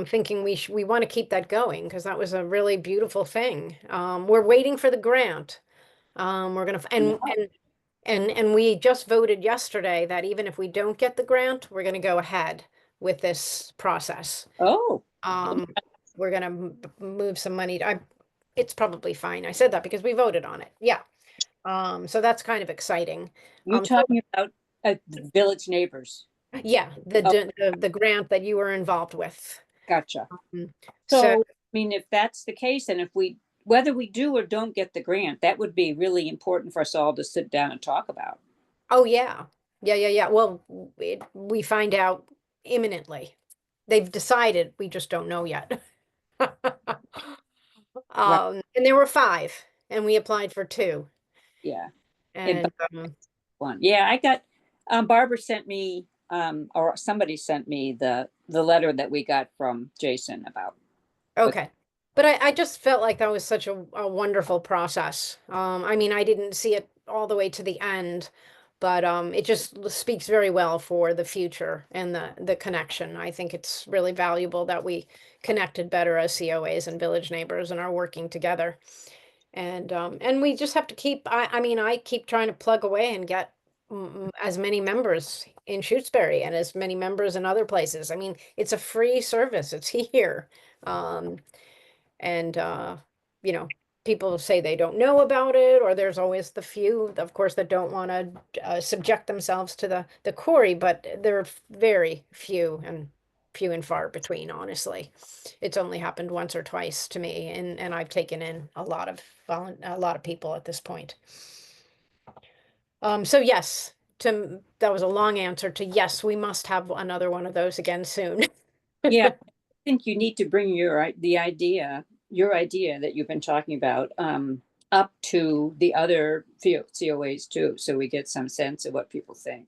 Thinking we want to keep that going because that was a really beautiful thing. We're waiting for the grant. We're gonna and we just voted yesterday that even if we don't get the grant, we're gonna go ahead with this process. Oh, Um, we're gonna move some money. It's probably fine. I said that because we voted on it. Yeah. So that's kind of exciting. you So talking about the Village Neighbors? yeah, Oh, the grant that you were involved with. gotcha. So, So, I mean, if that's the case, and whether we do or don't get the grant, that would be really important for us all to sit down and talk about. oh yeah. Yeah, yeah, yeah. Well, we find out imminently. They've decided, we just don't know yet. Right. And there were 5, and we applied for 2. Yeah. And And one. Yeah, I got Barbara sent me or somebody sent me the letter that we got from Jason about. okay. But I just felt like that was such a wonderful process. I mean, I didn't see it all the way to the end, but it just speaks very well for the future and the connection. I think it's really valuable that we connected better as COAs and village neighbors and are working together. And we just have to keep, I mean, I keep trying to plug away and get as many members in Shutesbury and as many members in other places. I mean, it's a free service. It's here. Um, and you know, people say they don't know about it, or there's always the few, of course, that don't want to subject themselves to the query, but they're very few and far between, honestly. It's only happened once or twice to me, and I've taken in a lot of a lot of people at this point. So yes, that was a long answer to yes, we must have another one of those again soon. Yeah, I think you need to bring your idea that you've been talking about, up to the other COAs too, so we get some sense of what people think.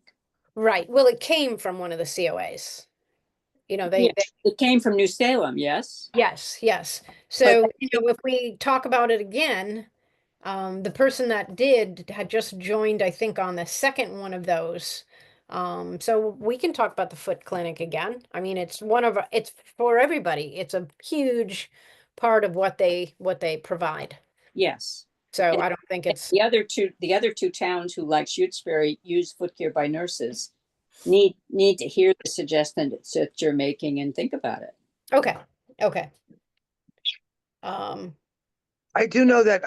Right. Well, it came from one of the COAs. You know, Yeah, it came from New Salem, yes? yes, yes. But So, you know, if we talk about it again, the person that did had just joined, I think, on the second one of those. So we can talk about the foot clinic again. I mean, it's for everybody. It's a huge part of what they provide. yes. So And I don't think it's the other two towns who, like Shutesbury, use foot care by nurses need to hear the suggestion that you're making and think about it. okay. Okay. Um, I do know that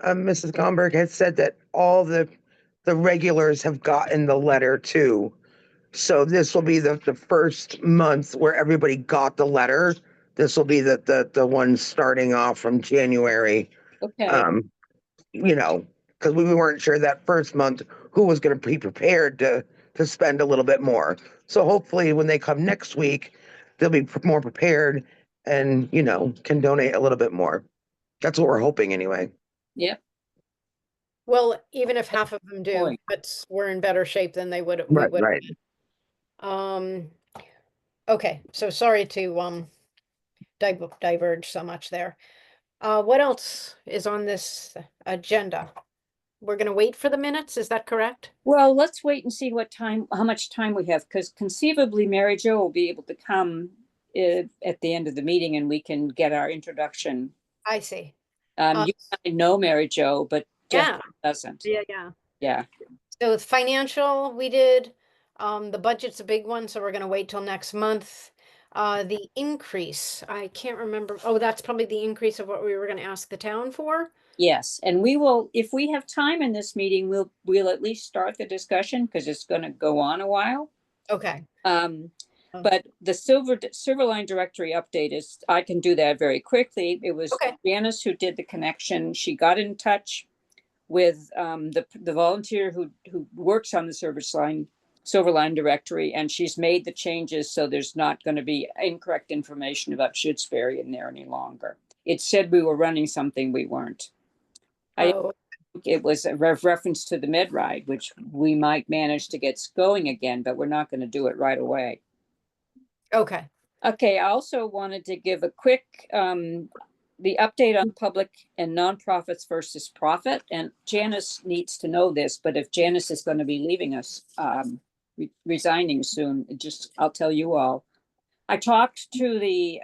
Mrs. Gomberg had said that all the regulars have gotten the letter too. So this will be the first month where everybody got the letter. This will be the one starting off from January. Okay, Um, you know, because we weren't sure that first month who was going to be prepared to spend a little bit more. So hopefully when they come next week, they'll be more prepared and, can donate a little bit more. That's what we're hoping anyway. yep, well, even if half of them do, point. but we're in better shape than we Right, would. right. Um, okay, so sorry to diverge so much there. What else is on this agenda? We're gonna wait for the minutes, is that correct? Well, let's wait and see how much time we have, because conceivably Mary Jo will be able to come at the end of the meeting and we can get our introduction. I see. You and I know Mary Jo, but Jeff Yeah, doesn't. yeah. Yeah. So with financial, we did, the budget's a big one, so we're gonna wait till next month. The increase, I can't remember, oh, that's probably the increase of what we were gonna ask the town for? Yes, and we will, if we have time in this meeting, we'll at least start the discussion because it's going to go on a while. Okay. Oh. But the Silver Line directory update is, I can do that very quickly. It was Okay. Janice who did the connection. She got in touch with the volunteer who works on the Silver Line directory, and she's made the changes so there's not going to be incorrect information about Shutesbury in there any longer. It said we were running something we weren't. Oh, It was a reference to the med ride, which we might manage to get going again, but we're not going to do it right away. okay. Okay, I also wanted to give a quick the update on public and nonprofits versus profit. And Janice needs to know this, but if Janice is going to be leaving us, resigning soon, I'll tell you all. I talked to the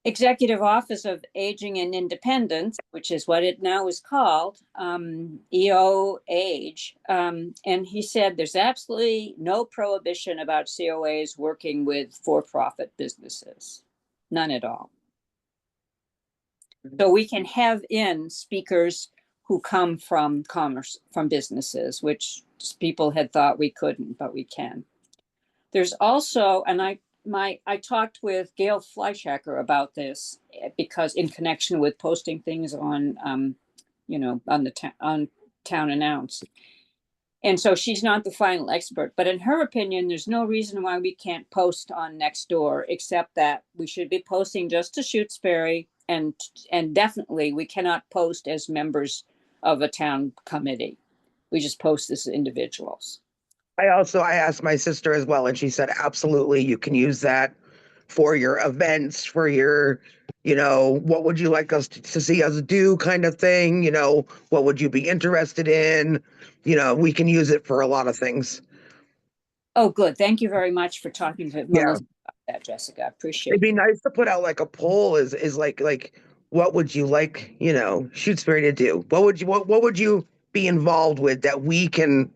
Executive Office of Aging and Independence, which is what it now is called, EO Age. And he said there's absolutely no prohibition about COAs working with for-profit businesses. None at all. So we can have in speakers who come from commerce, from businesses, which people had thought we couldn't, but we can. There's also, and I talked with Gail Fleischhacker about this because in connection with posting things on, on on Town Announce. And so she's not the final expert, but in her opinion, there's no reason why we can't post on Nextdoor, except that we should be posting just to Shutesbury, and definitely we cannot post as members of a town committee. We just post as individuals. I asked my sister as well, and she said, absolutely, you can use that for your events, for your, what would you like us to see us do kind of thing, what would you be interested in? We can use it for a lot of things. Oh, good. Thank you very much for talking to Yeah. Melissa about that, Jessica. I appreciate It'd be it. nice to put out like a poll is like what would you like, Shutesbury to do? What would you be involved with that we can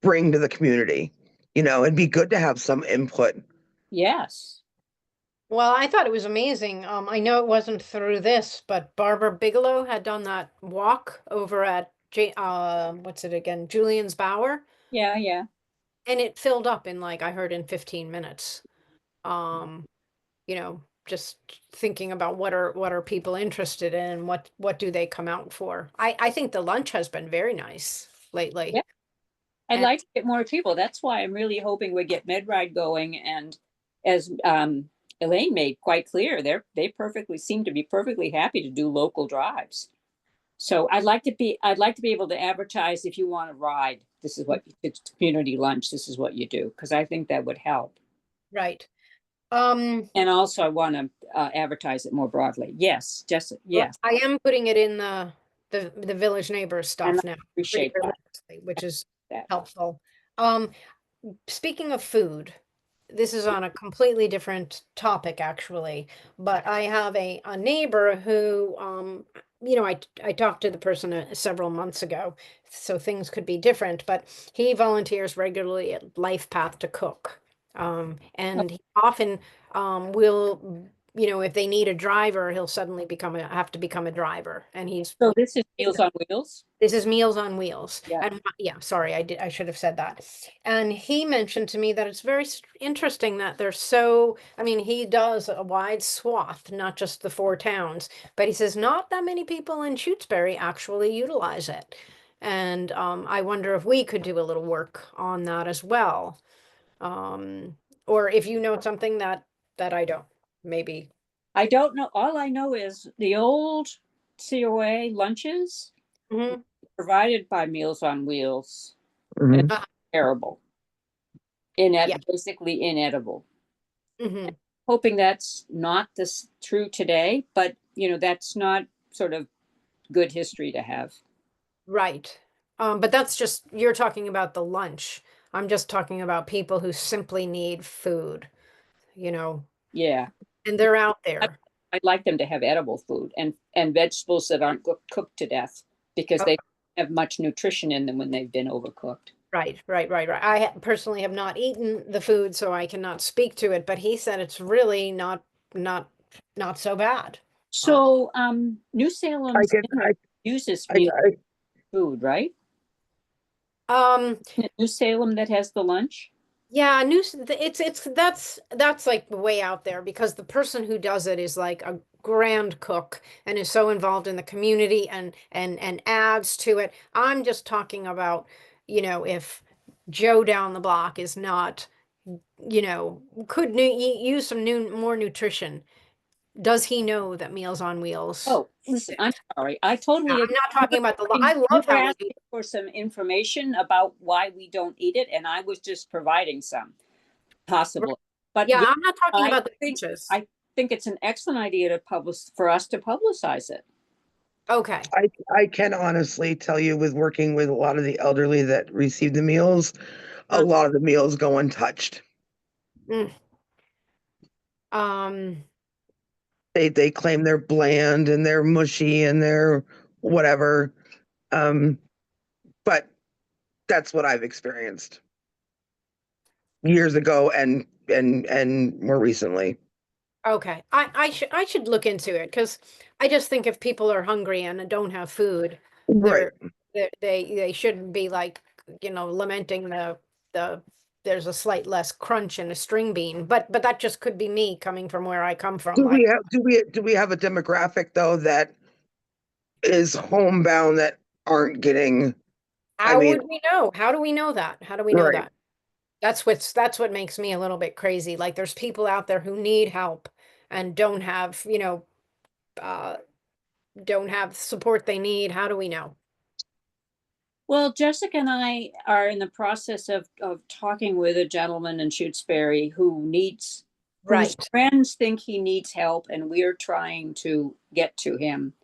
bring to the community? It'd be good to have some input. Yes. Well, I thought it was amazing. I know it wasn't through this, but Barbara Bigelow had done that walk over at what's it again? Julian's Bower, Yeah, yeah. and it filled up in like I heard in 15 minutes. Um, just thinking about what are people interested in, what do they come out for. I think the lunch has been very nice lately. Yeah. I'd And like to get more people. That's why I'm really hoping we get MedRide going. And as Elaine made quite clear, they perfectly seem to be perfectly happy to do local drives. So I'd like to be able to advertise if you want to ride. This is what it's community lunch. This is what you do, because I think that would help. right. Um, And also, I want to advertise it more broadly. Yes, just yes, I am putting it in the village neighbors and stuff I now, pretty appreciate religiously, which is that. helpful. Um, Speaking of food, this is on a completely different topic actually, but I have a neighbor who, I talked to the person several months ago, so things could be different, but he volunteers regularly at Life Path to cook. And he often will, if they need a driver, he'll suddenly have to become a driver. And So this is Meals on Wheels. this is Meals on Wheels. Yeah. And yeah, sorry, I should have said that. And he mentioned to me that it's very interesting that they're so, I mean, he does a wide swath, not just the four towns, but he says not that many people in Shutesbury actually utilize it. And I wonder if we could do a little work on that as well. Or if you know something that I don't, maybe. I don't know. All I know is the old COA lunches Mhm. provided by Meals on Wheels. Mhm. Uh, Terrible. Yeah. Basically inedible. Mhm. Hoping that's not this true today, but that's not sort of good history to have. Right. But that's just, you're talking about the lunch. I'm just talking about people who simply need food, you know, Yeah. and they're out I- there. I'd like them to have edible food and vegetables that aren't cooked to death, because Oh, they don't have much nutrition in them when they've been overcooked. right. Personally have not eaten the food, so I cannot speak to it, but he said it's really not, not so bad. Uh, So New I Salem's can, uses I, meal I, food, right? um, Isn't it New Salem that has the lunch? Yeah, it's that's like way out there because the person who does it is like a grand cook and is so involved in the community and adds to it. I'm just talking about, if Joe down the block is not, could use some more nutrition. Does he know that Meals on Wheels? Oh, listen, I'm sorry. I Yeah, totally I'm agree. not talking about I You love were how we do. asking for some information about why we don't eat it, and I was just providing some, possibly. But Yeah, yeah, I'm not talking I about the think lunches. I think it's an excellent idea to for us to publicize it. Okay. I can honestly tell you, with working with a lot of the elderly that receive the meals, a Uh, lot of the meals go untouched. mm. Um, They claim they're bland and they're mushy and they're whatever. Um, but that's what I've experienced years ago and more recently. Okay. I should look into it because I just think if people are hungry and don't have food, Right. they shouldn't be like, lamenting the there's a slight less crunch in a string bean. But that just could be me coming from where I come from. Do we have a demographic though that is homebound that aren't getting, I How mean, would we know? How do we know that? How do we know right. that? That's what makes me a little bit crazy. Like there's people out there who need help and uh don't have support they need. How do we know? Well, Jessica and I are in the process of talking with a gentleman in Shutesbury whose Right. friends think he needs help, and we're trying to get to him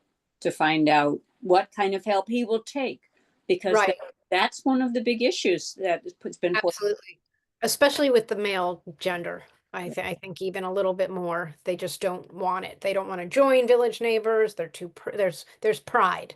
to find out what kind of help he will take, because Right. that's one of the big issues that has been put. Absolutely. Especially with the male gender. I think even a little bit more. They just don't want it. They don't want to join Village Neighbors. They're there's pride.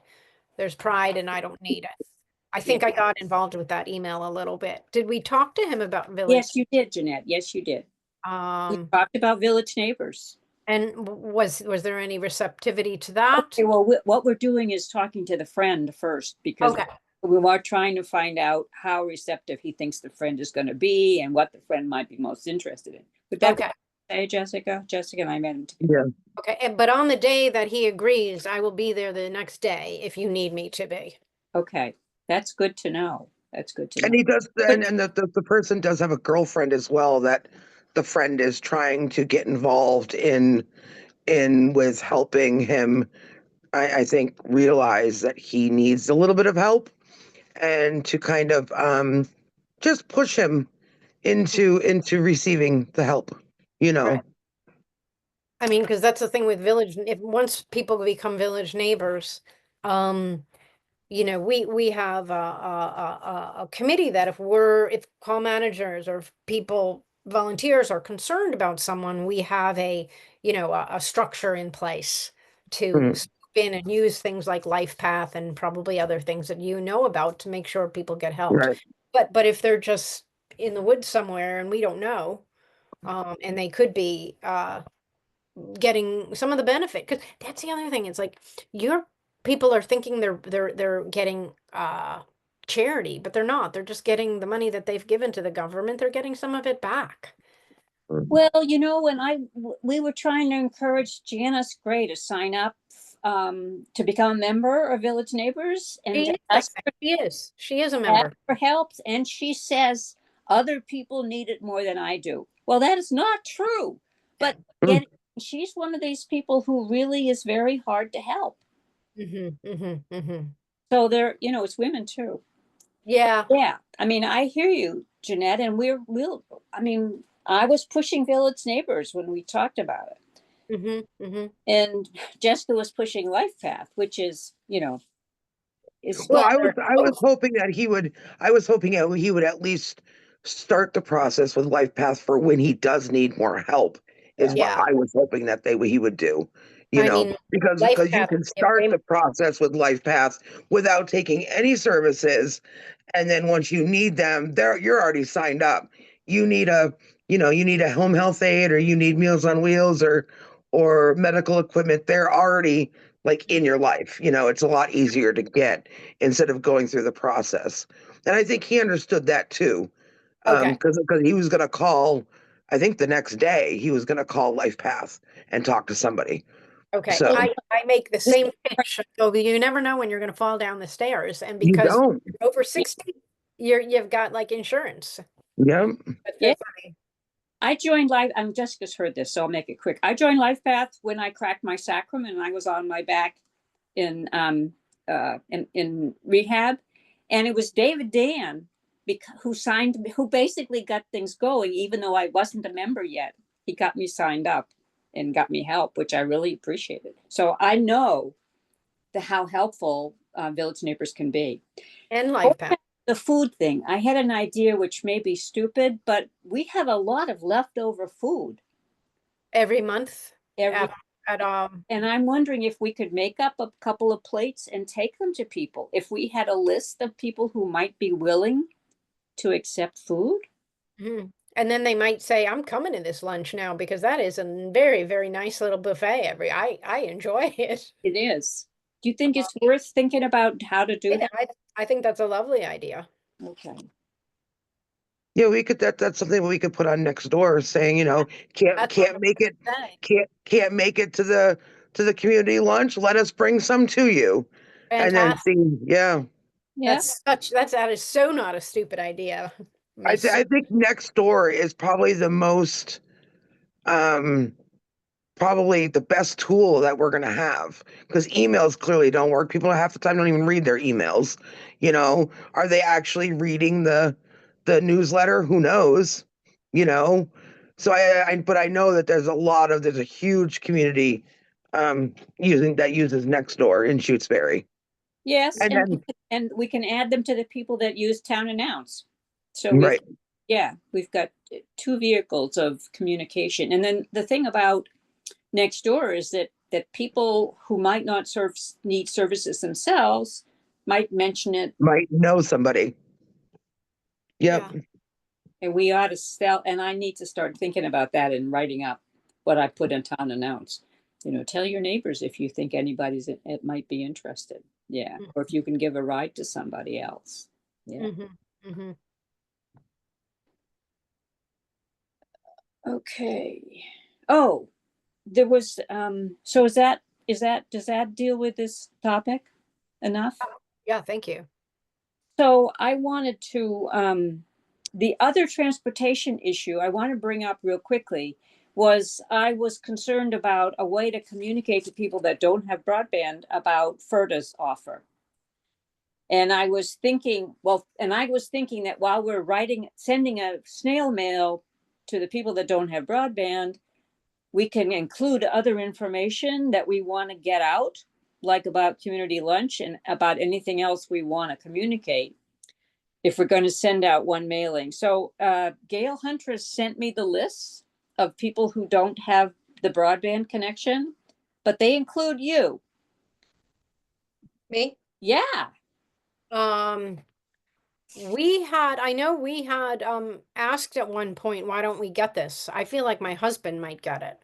There's pride and I don't need it. I Yeah. think I got involved with that email a little bit. Did we talk to him about Village? Yes, you did, Jeanette. Yes, you did. We Um, talked about village neighbors. and was there any receptivity to that? Okay, well, what we're doing is talking to the friend first, because Okay, we are trying to find out how receptive he thinks the friend is going to be and what the friend might be most interested in. Would that be okay, okay, Jessica? Jessica and I met him together. Yeah. okay. But on the day that he agrees, I will be there the next day if you need me to be. Okay, that's good to know. That's good to know. And he does, and the person does have a girlfriend as well that the friend is trying to get involved in with helping him, I think, realize that he needs a little bit of help and to kind of just push him into receiving the help, you know. Right. I mean, because that's the thing with village, if once people become village neighbors, um, we have a committee that if call managers or if people, volunteers are concerned about someone, we have a structure in place to Mhm. step in and use things like Life Path and probably other things that you know about to make sure people get helped. Right. But if they're just in the woods somewhere and we don't know, and they could be, getting some of the benefit, because that's the other thing. It's like your people are thinking they're getting charity, but they're not. They're just getting the money that they've given to the government. They're getting some of it back. Well, we were trying to encourage Janice Gray to sign up to become a member of Village Neighbors and She to is, I ask think. She is. She is a ask member. for help. And she says other people need it more than I do. Well, that is not true. But Mm. yet she's one of these people who really is very hard to help. So it's women too. Yeah. Yeah, I mean, I hear you, Jeanette, and I was pushing Village Neighbors when we talked about it, and Jessica was pushing Life Path, which is Well, Well, I was hoping that I was hoping that he would at least start the process with Life Path for when he does need more help, is what yeah. I was hoping that he would do, I mean, Life because you Path can would be a start way the process with Life Path without taking any services, and then once you need them, you're already signed up. You need you need a home health aide, or you need Meals on Wheels, or medical equipment. They're already like in your life. It's a lot easier to get instead of going through the process. And I think he understood that too, Okay. because he was going to call. I think the next day he was going to call Life Path and talk to somebody. Okay. So I make the same pitch. So you never know when you're going to fall down the stairs. And you because don't. you're over 60, you've got like insurance. Yeah. That's Yeah. so funny. I joined Life. Jessica's heard this, so I'll make it quick. I joined Life Path when I cracked my sacrum and I was on my back in rehab, and it was David Dan who basically got things going, even though I wasn't a member yet. He got me signed up and got me help, which I really appreciated. So I know how helpful Village Neighbors can be. And Life Path. The food thing, I had an idea which may be stupid, but we have a lot of leftover food Every month every at and I'm wondering if we could make up a couple of plates and take them to people. If we had a list of people who might be willing to accept food. And then they might say, I'm coming to this lunch now because that is a very, very nice little buffet. I enjoy it. It is. Do you think it's worth thinking about how to do that? I think that's a lovely idea. Okay. Yeah, we could. That's something we could put on next door, saying, can't That's what I can't was make it, gonna say. can't make it to the community lunch. Let us bring some to you, and then Fantastic. see. Yeah, Yeah. That is so not a stupid idea, Miss. I think next door is probably the most um probably the best tool that we're going to have, because emails clearly don't work. People half the time don't even read their emails. Are they actually reading the newsletter? Who knows? You know, so but I know that there's a huge community uses Nextdoor in Shutesbury, Yes, and then and we can add them to the people that use Town Announce. So right, we've got two vehicles of communication. And then the thing about Nextdoor is that people who might not need services themselves might mention it. might know somebody. Yep. Yeah. And we ought to sell, and I need to start thinking about that and writing up what I put in town announce. Tell your neighbors if you think it might be interested. Yeah. Or if you can give a ride to somebody else. Yeah. Mhm. Okay. Oh, there was, so does that deal with this topic enough? Yeah, thank you. So I wanted to, the other transportation issue I want to bring up real quickly was I was concerned about a way to communicate to people that don't have broadband about FERDA's offer. And I was thinking that while we're sending a snail mail to the people that don't have broadband, we can include other information that we want to get out, like about community lunch and about anything else we want to communicate if we're going to send out one mailing. So Gail Huntress sent me the list of people who don't have the broadband connection, but they include you. Me? Yeah. I know we had asked at one point, why don't we get this? I feel like my husband might get it.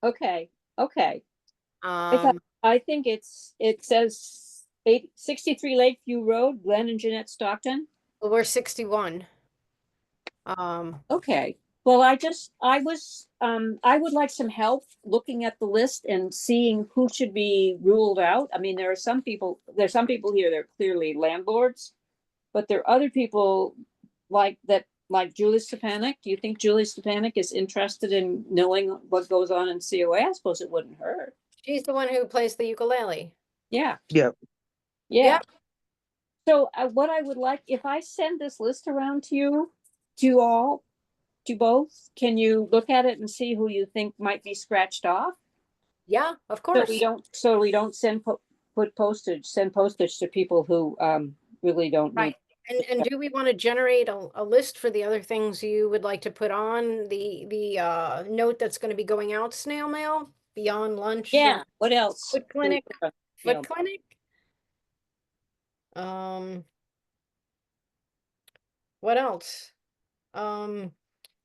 Okay. Okay. Um, I think it says 63 Lakeview Road, Glenn and Jeanette Stockton. well, we're 61. Okay. Well, I would like some help looking at the list and seeing who should be ruled out. I mean, there's some people here that are clearly landlords, but there are other people like Julie Stepanek. Do you think Julie Stepanek is interested in knowing what goes on in COA? I suppose it wouldn't hurt. She's the one who plays the ukulele. Yeah. Yep. Yeah. So what I would like, if I send this list around to you both, can you look at it and see who you think might be scratched off? Yeah, of So course. we don't send postage to people who really don't need. Right. And do we want to generate a list for the other things you would like to put on the note that's going to be going out snail mail beyond lunch? Yeah. What else? Foot clinic. Yeah. Foot clinic. What else?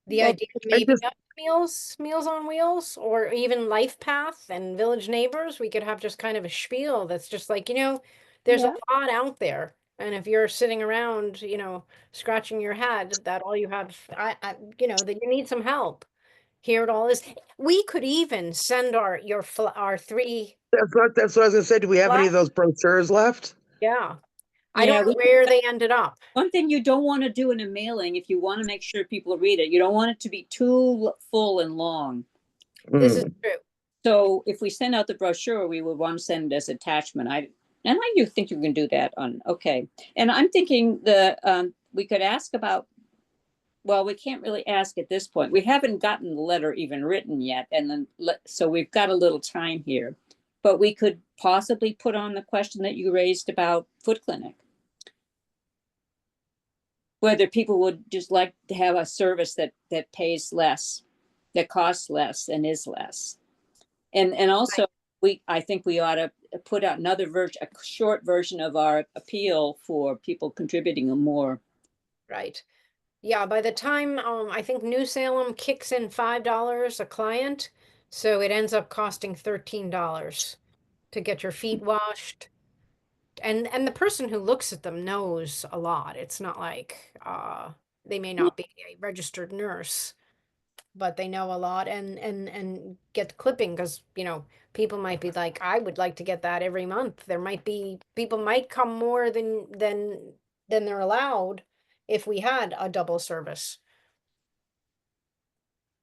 The Well, idea of I maybe just- not Meals on Wheels, or even Life Path and Village Neighbors. We could have just kind of a spiel that's just like, there's a Yeah. lot out there. And if you're sitting around, scratching your head that all you have, that you need some help. Here it all is. We could even send our three. That's what I was gonna say. Do we have any of those brochures left? Yeah. I Yeah, don't know where they ended up. One thing you don't want to do in a mailing, if you want to make sure people read it, you don't want it to be too full and long. This is Mm. true. So if we send out the brochure, we would want to send it as attachment. I do think you can do that okay. And I'm thinking we could ask about, well, we can't really ask at this point. We haven't gotten the letter even written yet. And then, so we've got a little time here, but we could possibly put on the question that you raised about Foot Clinic. Whether people would just like to have a service that pays less, that costs less and is less. And also I think we ought to put out a short version of our appeal for people contributing more. Right. Yeah, by the time I think New Salem kicks in $5 a client, so it ends up costing $13 to get your feet washed. And the person who looks at them knows a lot. It's not like they may not be a registered nurse, but they know a lot and get the clipping because, people might be like, I would like to get that every month. There might be people might come more than they're allowed if we had a double service.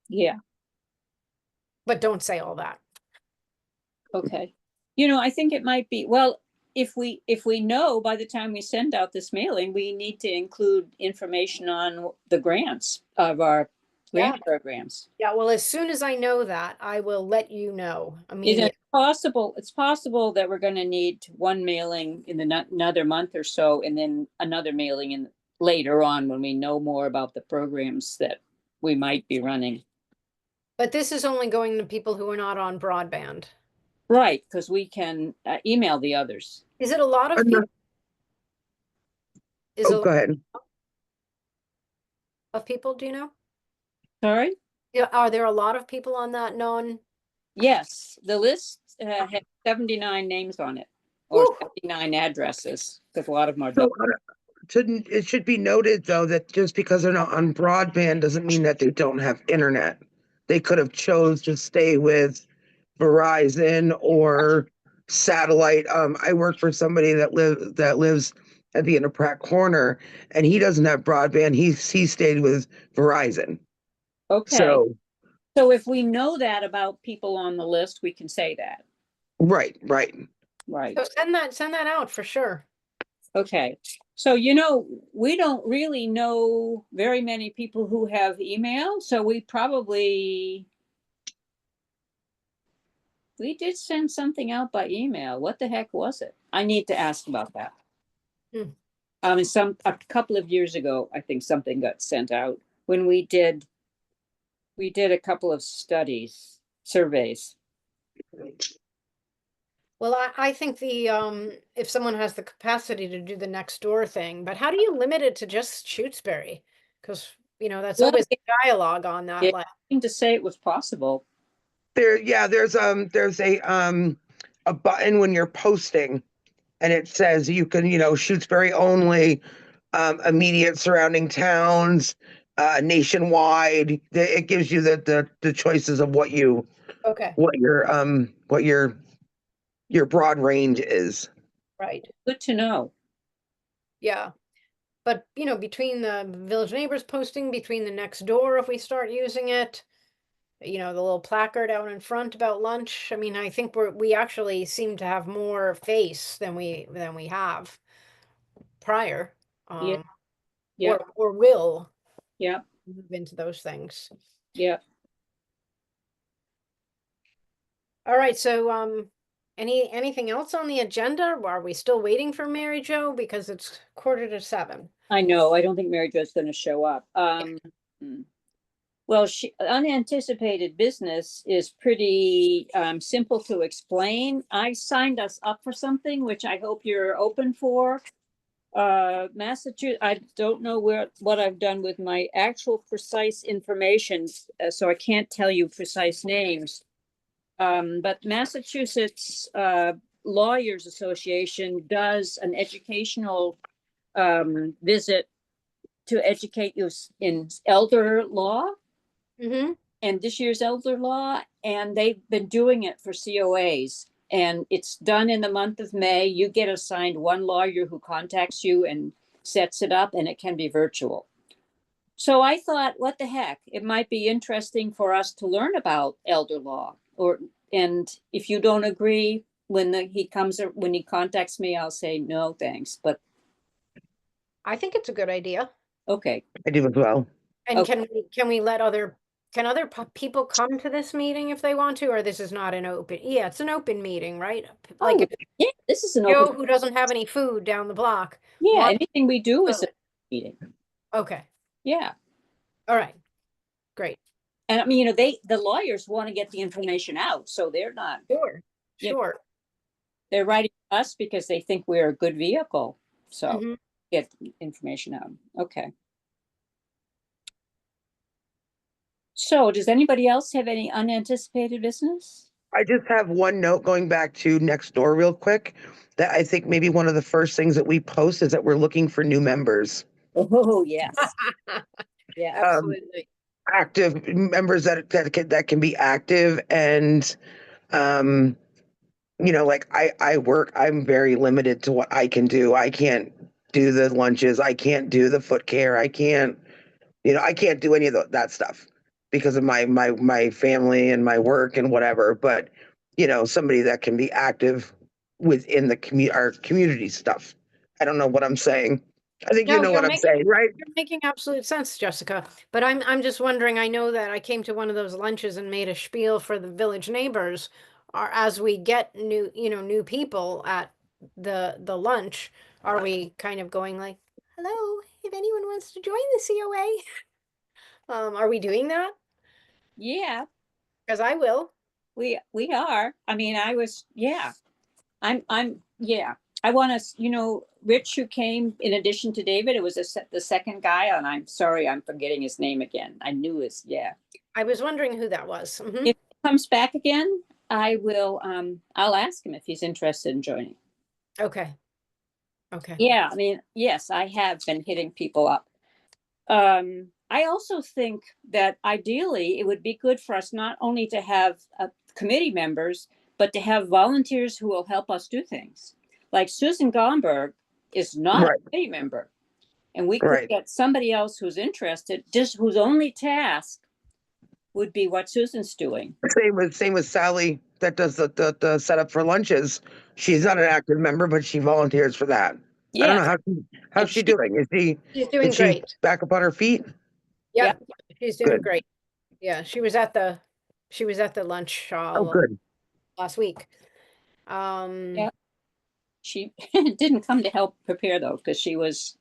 Yeah. But don't say all that. Okay. I think it might be, well, if we know by the time we send out this mailing, we need to include information on the grants of our grant programs. Yeah, well, as soon as I know that, I will let you know It's immediately. possible that we're going to need one mailing in another month or so, and then another mailing later on when we know more about the programs that we might be running. But this is only going to people who are not on broadband. Right, because we can email the others. Is it a lot of I'm people? not- Oh, go ahead. of people, do you know? Sorry? Yeah, are there a lot of people on that non? Yes, the list had 79 names on it, or Woo! 79 addresses, because a lot of them are So, double. it should be noted, though, that just because they're not on broadband doesn't mean that they don't have internet. They could have chose to stay with Verizon or satellite. I work for somebody that lives at the end of Pratt Corner, and he doesn't have broadband. He stayed with Verizon. Okay, So, so if we know that about people on the list, we can say that, right. right? So send that out for sure. Okay, so we don't really know very many people who have email, so we did send something out by email. What the heck was it? I need to ask about that. Hmm. A couple of years ago, I think something got sent out when we did a couple of surveys. Well, I think if someone has the capacity to do the next door thing, but how do you limit it to just Shutesbury? Because, that's Well, always dialogue on that. it Like, seemed to say it was possible. There's a button when you're posting, and it says you can, Shutesbury only, immediate surrounding towns, nationwide. It gives you the choices of okay, what your broad range is. right. Good to know. Yeah. But, between the village neighbors posting, between the next door, if we start using it, the little placard out in front about lunch. I mean, I think we actually seem to have more face than we have prior. Yeah, Um, yeah, or will yeah, move into those things. yeah. All right, so anything else on the agenda? Are we still waiting for Mary Jo? Because it's 6:45. I know. I don't think Mary Jo's going to show up. Well, unanticipated business is pretty simple to explain. I signed us up for something, which I hope you're open for. Massachusetts, I don't know what I've done with my actual precise information, so I can't tell you precise names. But Massachusetts Lawyers Association does an educational visit to educate you in elder law Mm-hmm. and this year's elder law, and they've been doing it for COAs. And it's done in the month of May. You get assigned one lawyer who contacts you and sets it up, and it can be virtual. So I thought, what the heck? It might be interesting for us to learn about elder law. And if you don't agree, when he contacts me, I'll say no, thanks. But I think it's a good idea. okay, I do as well. And Okay. can we let can other people come to this meeting if they want to, or this is not an open? Yeah, it's an open meeting, right? Like Oh, if yeah, this is an Joe, open. who doesn't have any food down the block, Yeah, wants anything we do is a food. meeting. Okay, Yeah. all right, great, And I mean, the lawyers want to get the information out, so they're not, sure, Yeah. sure. they're writing us because they think we're a good vehicle. So Mhm. get information out. Okay. So does anybody else have any unanticipated business? I just have one note going back to next door real quick, that I think maybe one of the first things that we post is that we're looking for new members. Oh, yes. Yeah. Absolutely. Active members that can be active, and um like I work, I'm very limited to what I can do. I can't do the lunches, I can't do the foot care, I can't do any of that stuff because of my family and my work and whatever. But somebody that can be active within our community stuff. I don't know what I'm saying. I think you No, know what I'm saying, right? you're making absolute sense, Jessica. But I'm just wondering, I know that I came to one of those lunches and made a spiel for the village neighbors. Or as we get new people at the lunch, are we kind of going like, hello, if anyone wants to join the COA? Are we doing that? Yeah, Because I will. we are. I mean, yeah. Yeah. I want to, Rich, who came in addition to David, it was the second guy, and I'm sorry, I'm forgetting his name again. I knew yeah. I was wondering who that was. Mhm. If he comes back again, I'll ask him if he's interested in joining. Okay. Okay. Yeah, I mean, yes, I have been hitting people up. I also think that ideally it would be good for us not only to have committee members, but to have volunteers who will help us do things. Like Susan Gomberg is not Right. a committee member, and we could Right. get somebody else who's interested, just whose only task would be what Susan's doing. Same with Sally that does the setup for lunches. She's not an active member, but she volunteers for that. I don't know Yeah, how's and she doing. She's doing Is she great. back up on her feet? Yeah, she's doing Good. great. Yeah, she was at the lunch Oh, good. last week. Yeah. She didn't come to help prepare though, because she was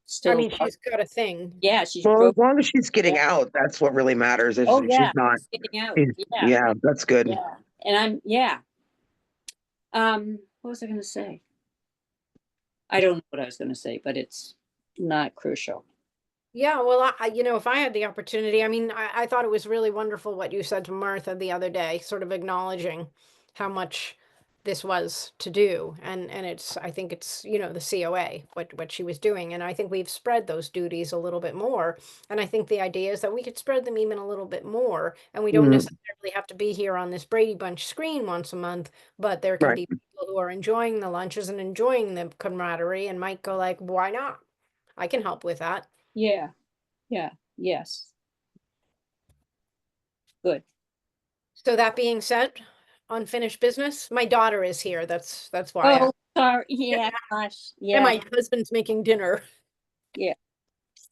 still. I mean, she's got a thing. Yeah, she Well, drove. as long as she's getting out, that's what really matters. Is Oh she's yeah, not. getting out. she's- Yeah, Yeah, that's good. yeah, and yeah. What was I going to say? I don't know what I was going to say, but it's not crucial. Yeah, well, if I had the opportunity, I mean, I thought it was really wonderful what you said to Martha the other day, sort of acknowledging how much this was to do. And I think it's, the COA, what she was doing. And I think we've spread those duties a little bit more. And I think the idea is that we could spread them even a little bit more. And we don't Mhm. necessarily have to be here on this Brady Bunch screen once a month, but there can Right. be people who are enjoying the lunches and enjoying the camaraderie and might go like, why not? I can help with that. Yeah, yeah, yes. Good. So that being said, unfinished business. My daughter is here. That's why. Oh, sorry. Yeah, gosh. And Yeah, my husband's making dinner. yeah.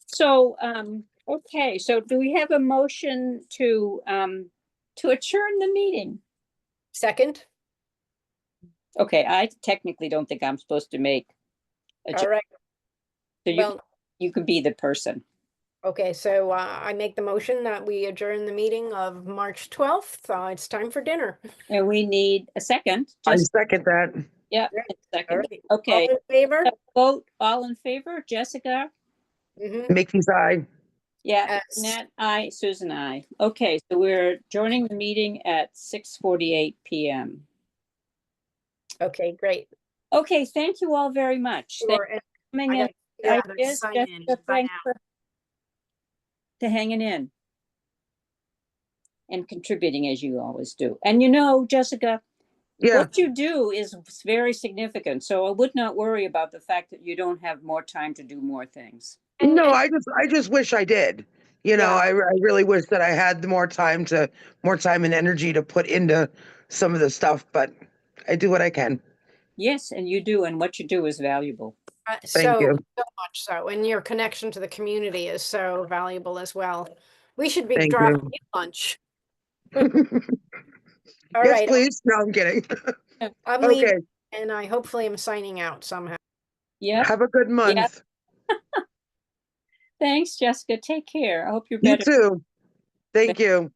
So, okay. So, do we have a motion to adjourn the meeting? Second. Okay, I technically don't think I'm supposed to make. All right. So Well, you could be the person. okay. So I make the motion that we adjourn the meeting of March 12th. It's time for dinner. And we need a second. I Just second that. yeah, Right. a All second. right. Okay. All in favor? Vote all in favor. Jessica? Mm-hmm. Mickey's eye. Yeah, Yes. Nat, I, Susan, I. Okay, so we're joining the meeting at 6:48 p.m. Okay, great. Okay, thank you all very much. Thanks Sure. And for coming I in. gotta figure out how to Ideas, sign Jessica, in. Bye thanks now. for hanging in and contributing as you always do. And Jessica, Yeah. what you do is very significant. So I would not worry about the fact that you don't have more time to do more things. And- No, and- I just wish I did. Yeah. I really wish that I had more time and energy to put into some of the stuff, but I do what I can. Yes, and you do, and what you do is valuable. Thank you. So much so. And your connection to the community is so valuable as well. We should be Thank dropping you. you lunch. Yes, All right. please. No, I'm kidding. I'm Okay. leaving and I hopefully am signing out somehow. Yep. Have a good month. Thanks, Jessica. Take care. I hope you're You better. too. Thank you.